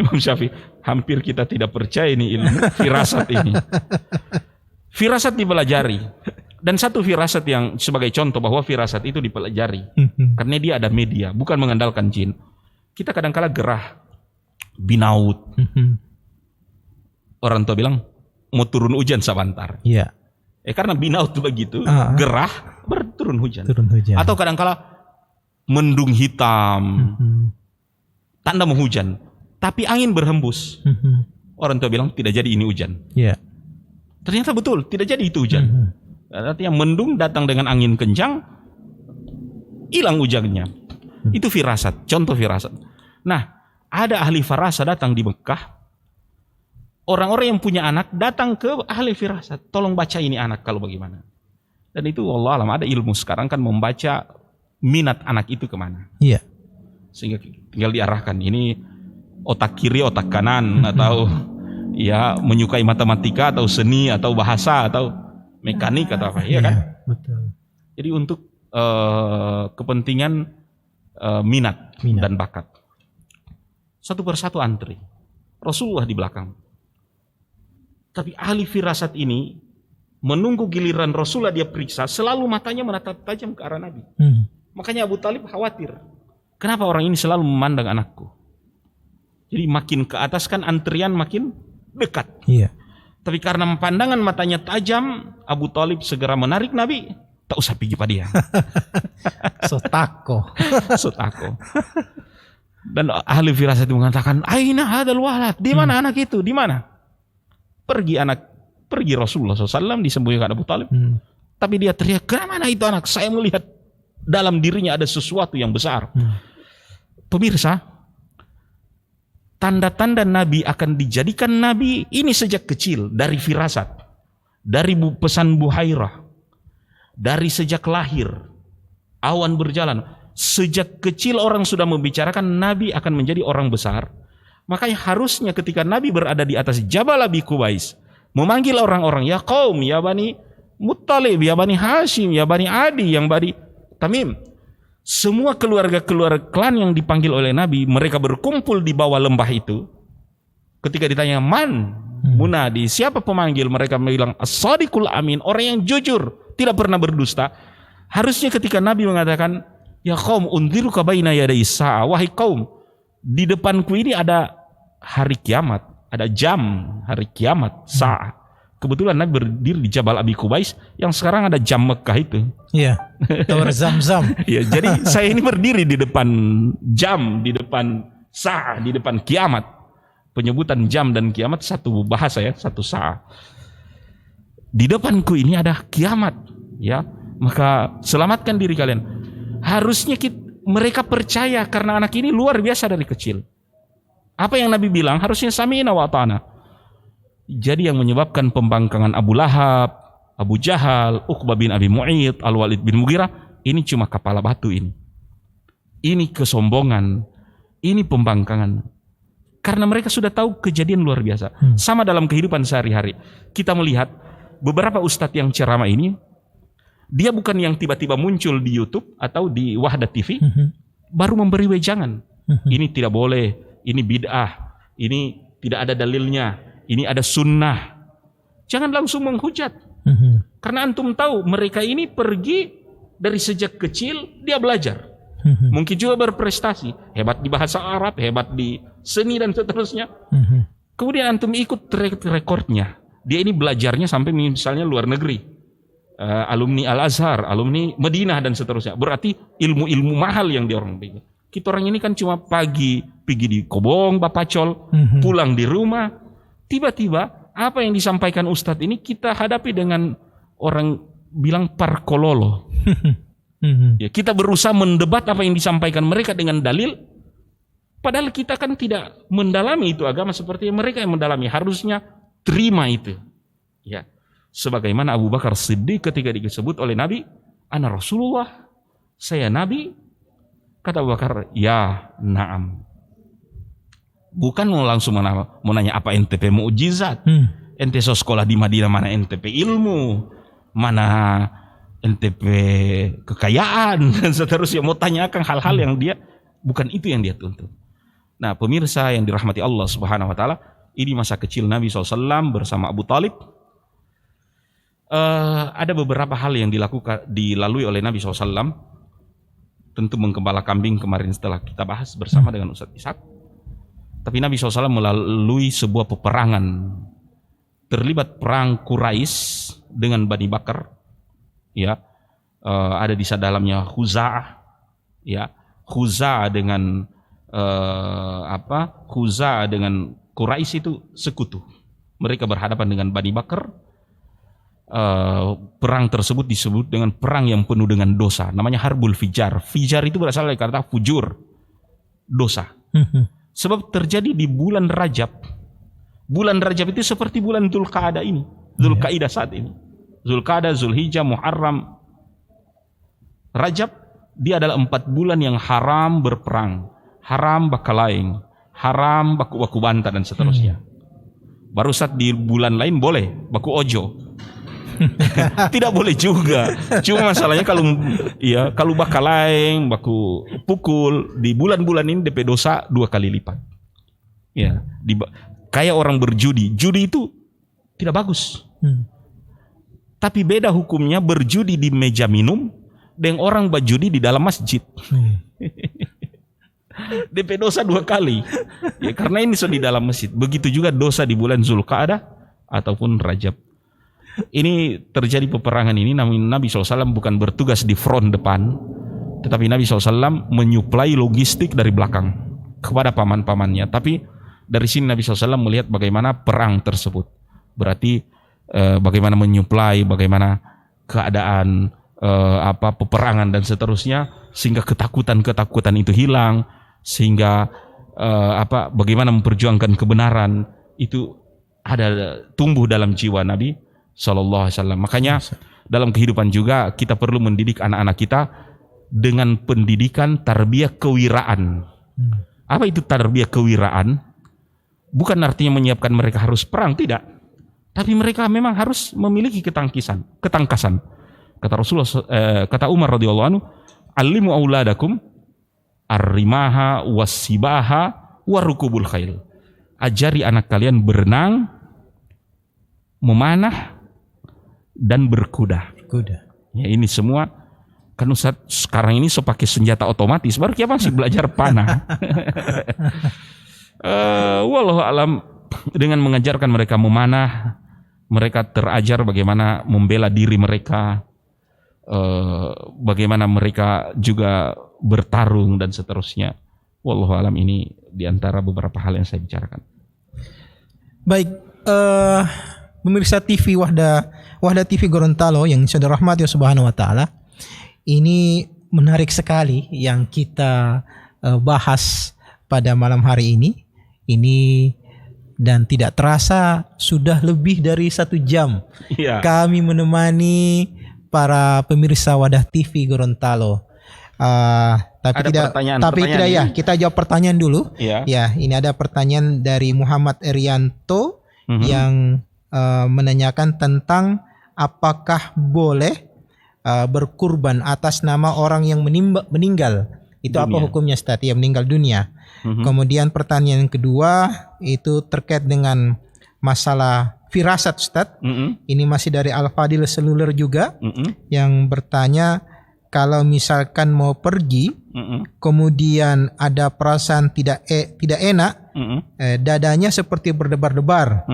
[SPEAKER 2] Imam Syafi'i, hampir kita tidak percaya ini ilmu firasat ini. Firasat dipelajari. Dan satu firasat yang sebagai contoh bahwa firasat itu dipelajari. Karena dia ada media, bukan mengandalkan jin. Kita kadang-kala gerah, binaut. Orang tua bilang mau turun hujan sebentar. Iya. Karena binaut begitu, gerah berturun hujan. Atau kadang-kala mendung hitam, tanda mau hujan, tapi angin berhembus. Orang tua bilang tidak jadi ini hujan. Iya. Ternyata betul, tidak jadi itu hujan. Artinya mendung datang dengan angin kencang, hilang hujannya. Itu firasat, contoh firasat. Nah, ada ahli firasat datang di Mekah. Orang-orang yang punya anak datang ke ahli firasat, tolong baca ini anak kalau bagaimana. Dan itu Allah alam, ada ilmu sekarang kan membaca minat anak itu kemana. Iya. Sehingga tinggal diarahkan, ini otak kiri, otak kanan, atau ya menyukai matematika atau seni atau bahasa atau mekanik atau apa, iya kan? Betul. Jadi untuk kepentingan minat dan bakat. Satu persatu antri. Rasulullah di belakang. Tapi ahli firasat ini menunggu giliran Rasulullah dia periksa, selalu matanya menatap tajam ke arah Nabi. Makanya Abu Talib khawatir. Kenapa orang ini selalu memandang anakku? Jadi makin ke atas kan antrian makin dekat. Iya. Tapi karena pandangan matanya tajam, Abu Talib segera menarik Nabi. Tak usah pergi pada dia. Sotako. Dan ahli firasat itu mengatakan, aina hadal walad? Di mana anak itu? Di mana? Pergi Rasulullah SAW disembunyikan Abu Talib. Tapi dia teriak, kemana itu anak? Saya melihat dalam dirinya ada sesuatu yang besar. Pemirsa, tanda-tanda Nabi akan dijadikan Nabi ini sejak kecil, dari firasat, dari pesan Buhairah, dari sejak lahir, awan berjalan. Sejak kecil orang sudah membicarakan Nabi akan menjadi orang besar. Makanya harusnya ketika Nabi berada di atas Jabal Abi Qubais, memanggil orang-orang, ya qaum, ya Bani Muttalib, ya Bani Hashim, ya Bani Adi, yang Bani Tamim. Semua keluarga-keluarga klan yang dipanggil oleh Nabi, mereka berkumpul di bawah lembah itu. Ketika ditanya, man munadi, siapa pemanggil? Mereka bilang, as-sadiqul amin, orang yang jujur, tidak pernah berdusta. Harusnya ketika Nabi mengatakan, ya qaum, unziruka baina yaday sa'ah, wahai kaum, di depanku ini ada hari kiamat, ada jam hari kiamat, sa'ah. Kebetulan Nabi berdiri di Jabal Abi Qubais yang sekarang ada jam Mekah itu. Iya. Tower Zam-Zam. Iya, jadi saya ini berdiri di depan jam, di depan sa'ah, di depan kiamat. Penyebutan jam dan kiamat satu bahasa ya, satu sa'ah. Di depanku ini ada kiamat, ya. Maka selamatkan diri kalian. Harusnya mereka percaya karena anak ini luar biasa dari kecil. Apa yang Nabi bilang harusnya sami'na wa ata'na. Jadi yang menyebabkan pembangkangan Abu Lahab, Abu Jahal, Uqbah bin Abi Mu'ayth, Al-Walid bin Mughirah, ini cuma kepala batu ini. Ini kesombongan, ini pembangkangan. Karena mereka sudah tahu kejadian luar biasa. Sama dalam kehidupan sehari-hari. Kita melihat beberapa ustadz yang ceramah ini, dia bukan yang tiba-tiba muncul di YouTube atau di Wahdat TV, baru memberi wejangan. Ini tidak boleh, ini bid'ah, ini tidak ada dalilnya, ini ada sunnah. Jangan langsung menghujat. Karena antum tahu mereka ini pergi dari sejak kecil dia belajar. Mungkin juga berprestasi, hebat di bahasa Arab, hebat di seni dan seterusnya. Kemudian antum ikut track recordnya. Dia ini belajarnya sampai misalnya luar negeri, alumni Al-Azhar, alumni Madinah dan seterusnya. Berarti ilmu-ilmu mahal yang dia orang pegang. Kita orang ini kan cuma pagi pergi di kobong, bapacol, pulang di rumah. Tiba-tiba apa yang disampaikan Ustadz ini kita hadapi dengan orang bilang parkololo. Ya, kita berusaha mendebat apa yang disampaikan mereka dengan dalil, padahal kita kan tidak mendalami itu agama seperti mereka yang mendalami. Harusnya terima itu. Ya, sebagaimana Abu Bakar Siddiq ketika disebut oleh Nabi, "Ana Rasulullah," saya Nabi. Kata Abu Bakar, "Ya, na'am." Bukan mau langsung mau nanya apa NTP mukjizat. Ente so sekolah di Madinah, mana NTP ilmu, mana NTP kekayaan dan seterusnya. Mau tanyakan hal-hal yang dia bukan itu yang dia tuntut. Nah, pemirsa yang dirahmati Allah Subhanahu wa taala, ini masa kecil Nabi SAW bersama Abu Talib. Ada beberapa hal yang dilalui oleh Nabi SAW. Tentu menggembala kambing kemarin setelah kita bahas bersama dengan Ustadz Ishak. Tapi Nabi SAW melalui sebuah peperangan. Terlibat perang Quraisy dengan Bani Bakar. Ya, ada di dalamnya Khuza'ah. Ya, Khuza'ah dengan Khuza'ah dengan Quraisy itu sekutu. Mereka berhadapan dengan Bani Bakar. Perang tersebut disebut dengan perang yang penuh dengan dosa. Namanya Harbul Fijar. Fijar itu berasal dari kata fujur, dosa. Sebab terjadi di bulan Rajab. Bulan Rajab itu seperti bulan Dzulqa'dah ini, Dzulqa'dah saat ini. Dzulqa'dah, Dzulhijjah, Muharram, Rajab, dia adalah 4 bulan yang haram berperang, haram bakalaing, haram baku-baku banta dan seterusnya. Baru saat di bulan lain boleh baku ojo. Tidak boleh juga. Cuma masalahnya kalau bakalaing, baku pukul di bulan-bulan ini DP dosa 2 kali lipat. Ya, kayak orang berjudi. Judi itu tidak bagus. Tapi beda hukumnya berjudi di meja minum dengan orang berjudi di dalam masjid. DP dosa 2 kali. Ya, karena ini sudah di dalam masjid. Begitu juga dosa di bulan Dzulqa'dah ataupun Rajab. Ini terjadi peperangan ini, namun Nabi SAW bukan bertugas di front depan, tetapi Nabi SAW menyuplai logistik dari belakang kepada paman-pamannya. Tapi dari sini Nabi SAW melihat bagaimana perang tersebut. Berarti bagaimana menyuplai, bagaimana keadaan peperangan dan seterusnya, sehingga ketakutan itu hilang, sehingga bagaimana memperjuangkan kebenaran itu ada tumbuh dalam jiwa Nabi Sallallahu Alaihi Wasallam. Makanya dalam kehidupan juga kita perlu mendidik anak-anak kita dengan pendidikan tarbiyah kewiraan. Apa itu tarbiyah kewiraan? Bukan artinya menyiapkan mereka harus perang, tidak. Tapi mereka memang harus memiliki ketangkasan. Kata Rasulullah, kata Umar radhiyallahu anhu, "Allimu auladakum ar-rimaha was-sibaha warukubul khail." Ajari anak kalian berenang, memanah, dan berkuda. Ya, ini semua kan Ustaz sekarang ini pakai senjata otomatis, baru kita masih belajar panah. Wallahu alam, dengan mengajarkan mereka memanah, mereka terajar bagaimana membela diri mereka, bagaimana mereka juga bertarung dan seterusnya. Wallahu alam, ini diantara beberapa hal yang saya bicarakan.
[SPEAKER 1] Baik, pemirsa TV Wahda TV Gorontalo yang saya rahmati Subhanahu wa taala. Ini menarik sekali yang kita bahas pada malam hari ini. Ini Dan tidak terasa sudah lebih dari 1 jam
[SPEAKER 2] Iya.
[SPEAKER 1] kami menemani para pemirsa Wadah TV Gorontalo. Tapi
[SPEAKER 2] Ada
[SPEAKER 1] tidak,
[SPEAKER 2] pertanyaan-
[SPEAKER 1] tapi
[SPEAKER 2] pertanyaan
[SPEAKER 1] tidak ya.
[SPEAKER 2] ini?
[SPEAKER 1] Kita jawab pertanyaan dulu.
[SPEAKER 2] Iya.
[SPEAKER 1] Ya, ini ada pertanyaan dari Muhammad Erianto yang menanyakan tentang apakah boleh berkurban atas nama orang yang meninggal. Itu apa
[SPEAKER 2] Dunia.
[SPEAKER 1] hukumnya, Ustaz? Ya, meninggal dunia. Kemudian pertanyaan yang kedua itu terkait dengan masalah firasat, Ustaz. Ini masih dari Al-Fadil Seluler juga yang bertanya, kalau misalkan mau pergi kemudian ada perasaan tidak enak, dadanya seperti berdebar-debar.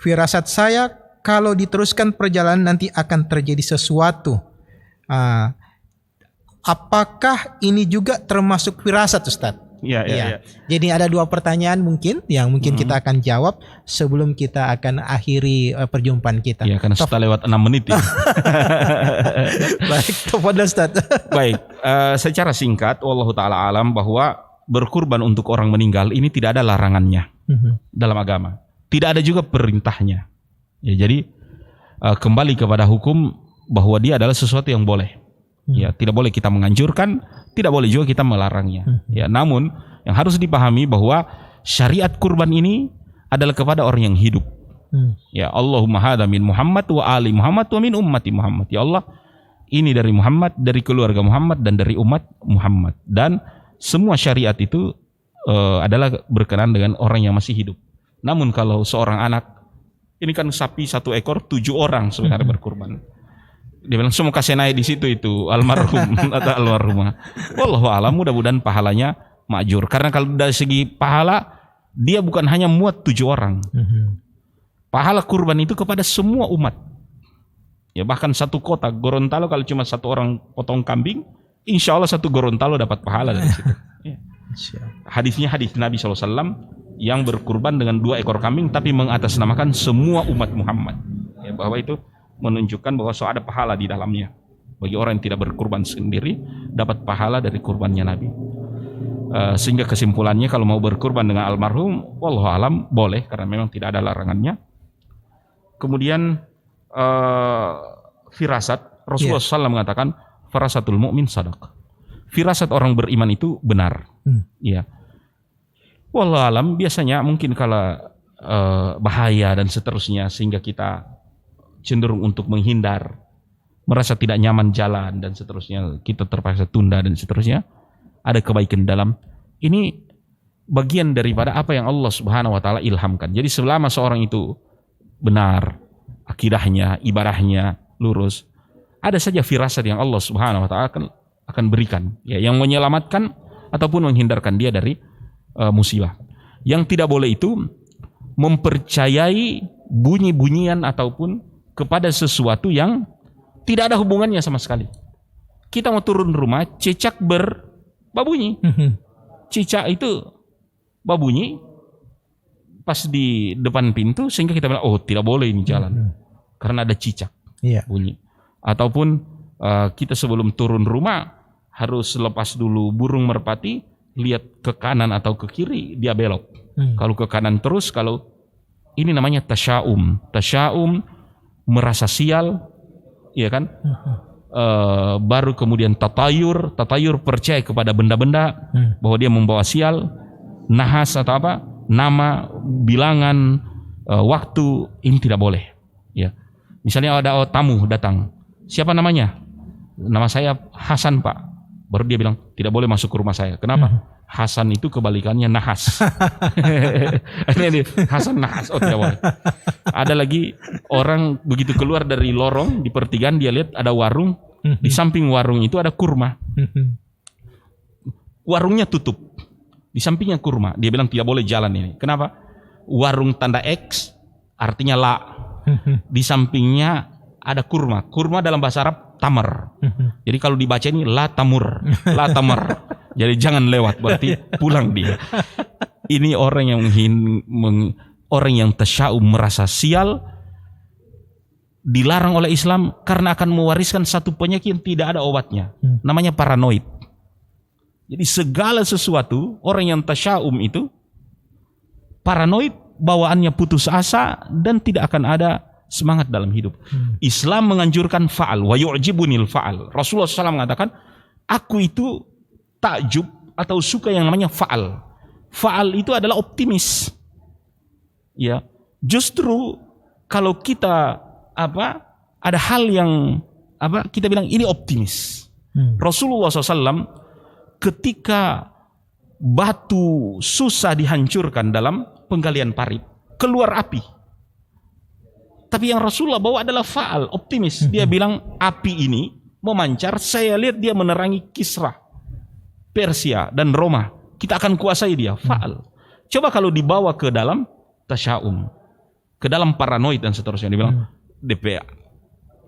[SPEAKER 1] Firasat saya kalau diteruskan perjalanan nanti akan terjadi sesuatu. Apakah ini juga termasuk firasat, Ustaz?
[SPEAKER 2] Iya.
[SPEAKER 1] Jadi ada 2 pertanyaan mungkin yang kita akan jawab sebelum kita akan akhiri perjumpaan kita.
[SPEAKER 2] Iya, karena sudah lewat 6 menit ya.
[SPEAKER 1] Baik, tafadhol, Ustaz.
[SPEAKER 2] Baik, secara singkat, wallahu taala alam, bahwa berkurban untuk orang meninggal ini tidak ada larangannya dalam agama. Tidak ada juga perintahnya. Ya, jadi kembali kepada hukum bahwa dia adalah sesuatu yang boleh. Ya, tidak boleh kita menganjurkan, tidak boleh juga kita melarangnya. Ya, namun yang harus dipahami bahwa syariat kurban ini adalah kepada orang yang hidup. Ya, Allahumma hadza min Muhammad wa ali Muhammad wa min ummati Muhammad. Ya Allah, ini dari Muhammad, dari keluarga Muhammad dan dari umat Muhammad. Dan semua syariat itu adalah berkenan dengan orang yang masih hidup. Namun kalau seorang anak, ini kan sapi 1 ekor 7 orang sebenarnya berkurban. Dia bilang semua kasih naik di situ itu almarhum atau almarhumah. Wallahu a'lam, mudah-mudahan pahalanya makjur. Karena kalau dari segi pahala dia bukan hanya muat 7 orang. Pahala kurban itu kepada semua umat. Ya, bahkan 1 kota Gorontalo kalau cuma 1 orang potong kambing, insya Allah 1 Gorontalo dapat pahala dari situ. Ya. Hadisnya hadis Nabi SAW yang berkurban dengan 2 ekor kambing tapi mengatasnamakan semua umat Muhammad. Ya, bahwa itu menunjukkan bahwa ada pahala di dalamnya. Bagi orang yang tidak berkurban sendiri dapat pahala dari kurbannya Nabi. Sehingga kesimpulannya kalau mau berkurban dengan almarhum, wallahu alam boleh karena memang tidak ada larangannya. Kemudian firasat, Rasulullah SAW mengatakan farasatul mu'min sadaq. Firasat orang beriman itu benar. Ya. Wallahu alam, biasanya mungkin kalau bahaya dan seterusnya sehingga kita cenderung untuk menghindar, merasa tidak nyaman jalan dan seterusnya, kita terpaksa tunda dan seterusnya, ada kebaikan dalam ini, bagian daripada apa yang Allah Subhanahu wa taala ilhamkan. Jadi selama seorang itu benar akidahnya, ibadahnya lurus, ada saja firasat yang Allah Subhanahu wa taala akan berikan, ya, yang menyelamatkan ataupun menghindarkan dia dari musibah. Yang tidak boleh itu mempercayai bunyi-bunyian ataupun kepada sesuatu yang tidak ada hubungannya sama sekali. Kita mau turun rumah, cicak berbunyi. Cicak itu berbunyi pas di depan pintu sehingga kita bilang, oh tidak boleh ini jalan karena ada cicak bunyi. Ataupun kita sebelum turun rumah harus lepas dulu burung merpati, lihat ke kanan atau ke kiri, dia belok. Kalau ke kanan terus, kalau ini namanya tasya'um. Tasya'um merasa sial, ya kan? Baru kemudian tatayur percaya kepada benda-benda bahwa dia membawa sial, nahas atau apa, nama, bilangan, waktu, ini tidak boleh. Ya, misalnya ada tamu datang, siapa namanya? Nama saya Hasan, Pak. Baru dia bilang tidak boleh masuk ke rumah saya. Kenapa? Hasan itu kebalikannya nahas. Ini Hasan nahas. Oh tidak boleh. Ada lagi orang begitu keluar dari lorong di pertigaan, dia lihat ada warung. Di samping warung itu ada kurma. Warungnya tutup. Di sampingnya kurma. Dia bilang tidak boleh jalan ini. Kenapa? Warung tanda X artinya la. Di sampingnya ada kurma. Kurma dalam bahasa Arab tamar. Jadi kalau dibaca ini la tamur, la tamar. Jadi jangan lewat, berarti pulang dia. Ini orang yang orang yang tasya'um, merasa sial, dilarang oleh Islam karena akan mewariskan satu penyakit yang tidak ada obatnya. Namanya paranoid. Jadi segala sesuatu, orang yang tasya'um itu paranoid, bawaannya putus asa dan tidak akan ada semangat dalam hidup. Islam menganjurkan fa'al wa yu'jibunil fa'al. Rasulullah SAW mengatakan, aku itu takjub atau suka yang namanya fa'al. Fa'al itu adalah optimis. Ya, justru kalau kita ada hal yang kita bilang ini optimis. Rasulullah SAW ketika batu susah dihancurkan dalam penggalian parit, keluar api. Tapi yang Rasulullah bawa adalah fa'al, optimis. Dia bilang api ini memancar, saya lihat dia menerangi Kisra, Persia dan Roma. Kita akan kuasai dia, fa'al. Coba kalau dibawa ke dalam tasya'um, ke dalam paranoid dan seterusnya, dia bilang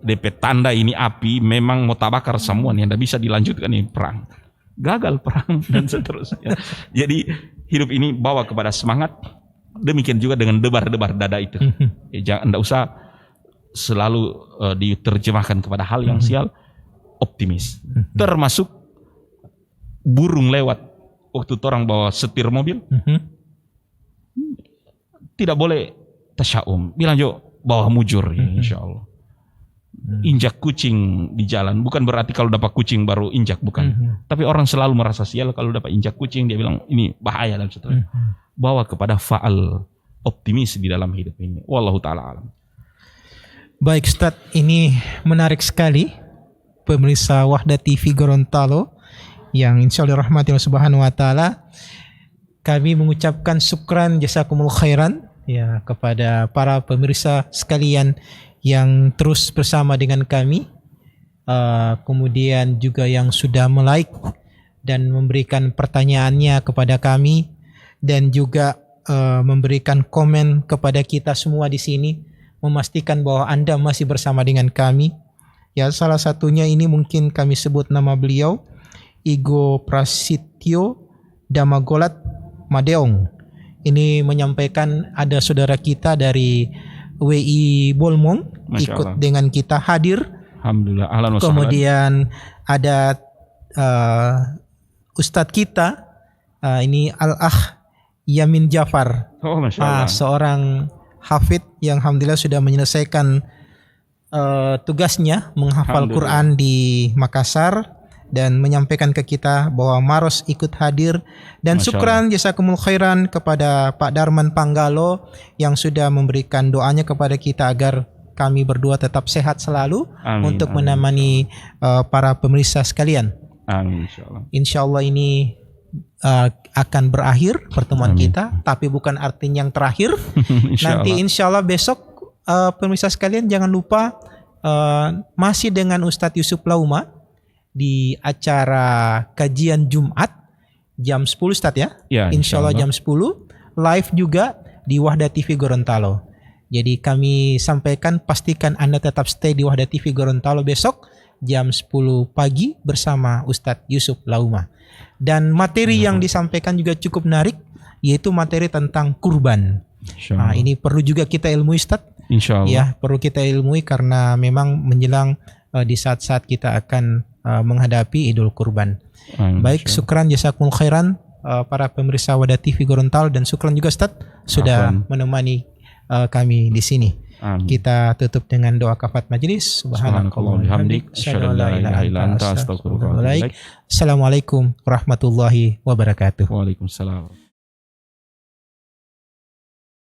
[SPEAKER 2] DP tanda ini api memang mau tabakar semua nih, tidak bisa dilanjutkan ini perang. Gagal perang dan seterusnya. Jadi hidup ini bawa kepada semangat. Demikian juga dengan debar-debar dada itu. Jangan, tidak usah selalu diterjemahkan kepada hal yang sial. Optimis. Termasuk burung lewat waktu orang bawa setir mobil. Tidak boleh tasya'um. Bilang jo bawa mujur ya, insya Allah. Injak kucing di jalan, bukan berarti kalau dapat kucing baru injak, bukan. Tapi orang selalu merasa sial kalau dapat injak kucing, dia bilang ini bahaya dan seterusnya. Bawa kepada fa'al, optimis di dalam hidup ini. Wallahu ta'ala alam.
[SPEAKER 1] Baik Ustaz, ini menarik sekali pemirsa Wahda TV Gorontalo yang insya Allah rahmati Allah subhanahu wa ta'ala. Kami mengucapkan syukran jazakumullah khairan ya kepada para pemirsa sekalian yang terus bersama dengan kami, kemudian juga yang sudah like dan memberikan pertanyaannya kepada kami, dan juga memberikan komen kepada kita semua di sini, memastikan bahwa Anda masih bersama dengan kami. Ya, salah satunya ini mungkin kami sebut nama beliau, Igo Prasityo Damagolat Madeong. Ini menyampaikan ada saudara kita dari WI Bolmong ikut dengan kita hadir.
[SPEAKER 2] Alhamdulillah. Ahlan wa sahlan.
[SPEAKER 1] Kemudian ada Ustadz kita ini Al-Akh Yamin Jafar.
[SPEAKER 2] Oh, Masya Allah.
[SPEAKER 1] Seorang hafid yang alhamdulillah sudah menyelesaikan tugasnya menghafal Quran di Makassar dan menyampaikan ke kita bahwa Maros ikut hadir, dan syukran jazakumul khairan kepada Pak Darman Panggalo yang sudah memberikan doanya kepada kita agar kami berdua tetap sehat selalu. Amin, untuk menemani para pemirsa sekalian.
[SPEAKER 2] Amin,
[SPEAKER 1] insyaallah ini akan berakhir pertemuan kita, tapi bukan artinya yang terakhir. Nanti insyaallah besok pemirsa sekalian jangan lupa masih dengan Ustadz Yusuf Lauma di acara kajian Jumat jam 10 Ustadz ya? Ya, insyaallah jam 10 live juga di Wahda TV Gorontalo. Jadi kami sampaikan, pastikan Anda tetap stay di Wahda TV Gorontalo besok jam 10 pagi bersama Ustadz Yusuf Lauma. Dan materi yang disampaikan juga cukup menarik, yaitu materi tentang kurban. Nah, ini perlu juga kita ilmui Ustadz. Insyaallah. Ya, perlu kita ilmui karena memang menjelang di saat-saat kita akan menghadapi Idul Kurban. Baik, syukran jazakumul khairan para pemirsa Wahda TV Gorontalo, dan syukran juga Ustaz sudah menemani kami di sini. Kita tutup dengan doa kafat majelis. Subhanakallahumma hamdik, asyhadu an la ilaha illa anta, astaghfiruka wa atubu ilaik. Assalamualaikum warahmatullahi wabarakatuh.
[SPEAKER 2] Waalaikumsalam.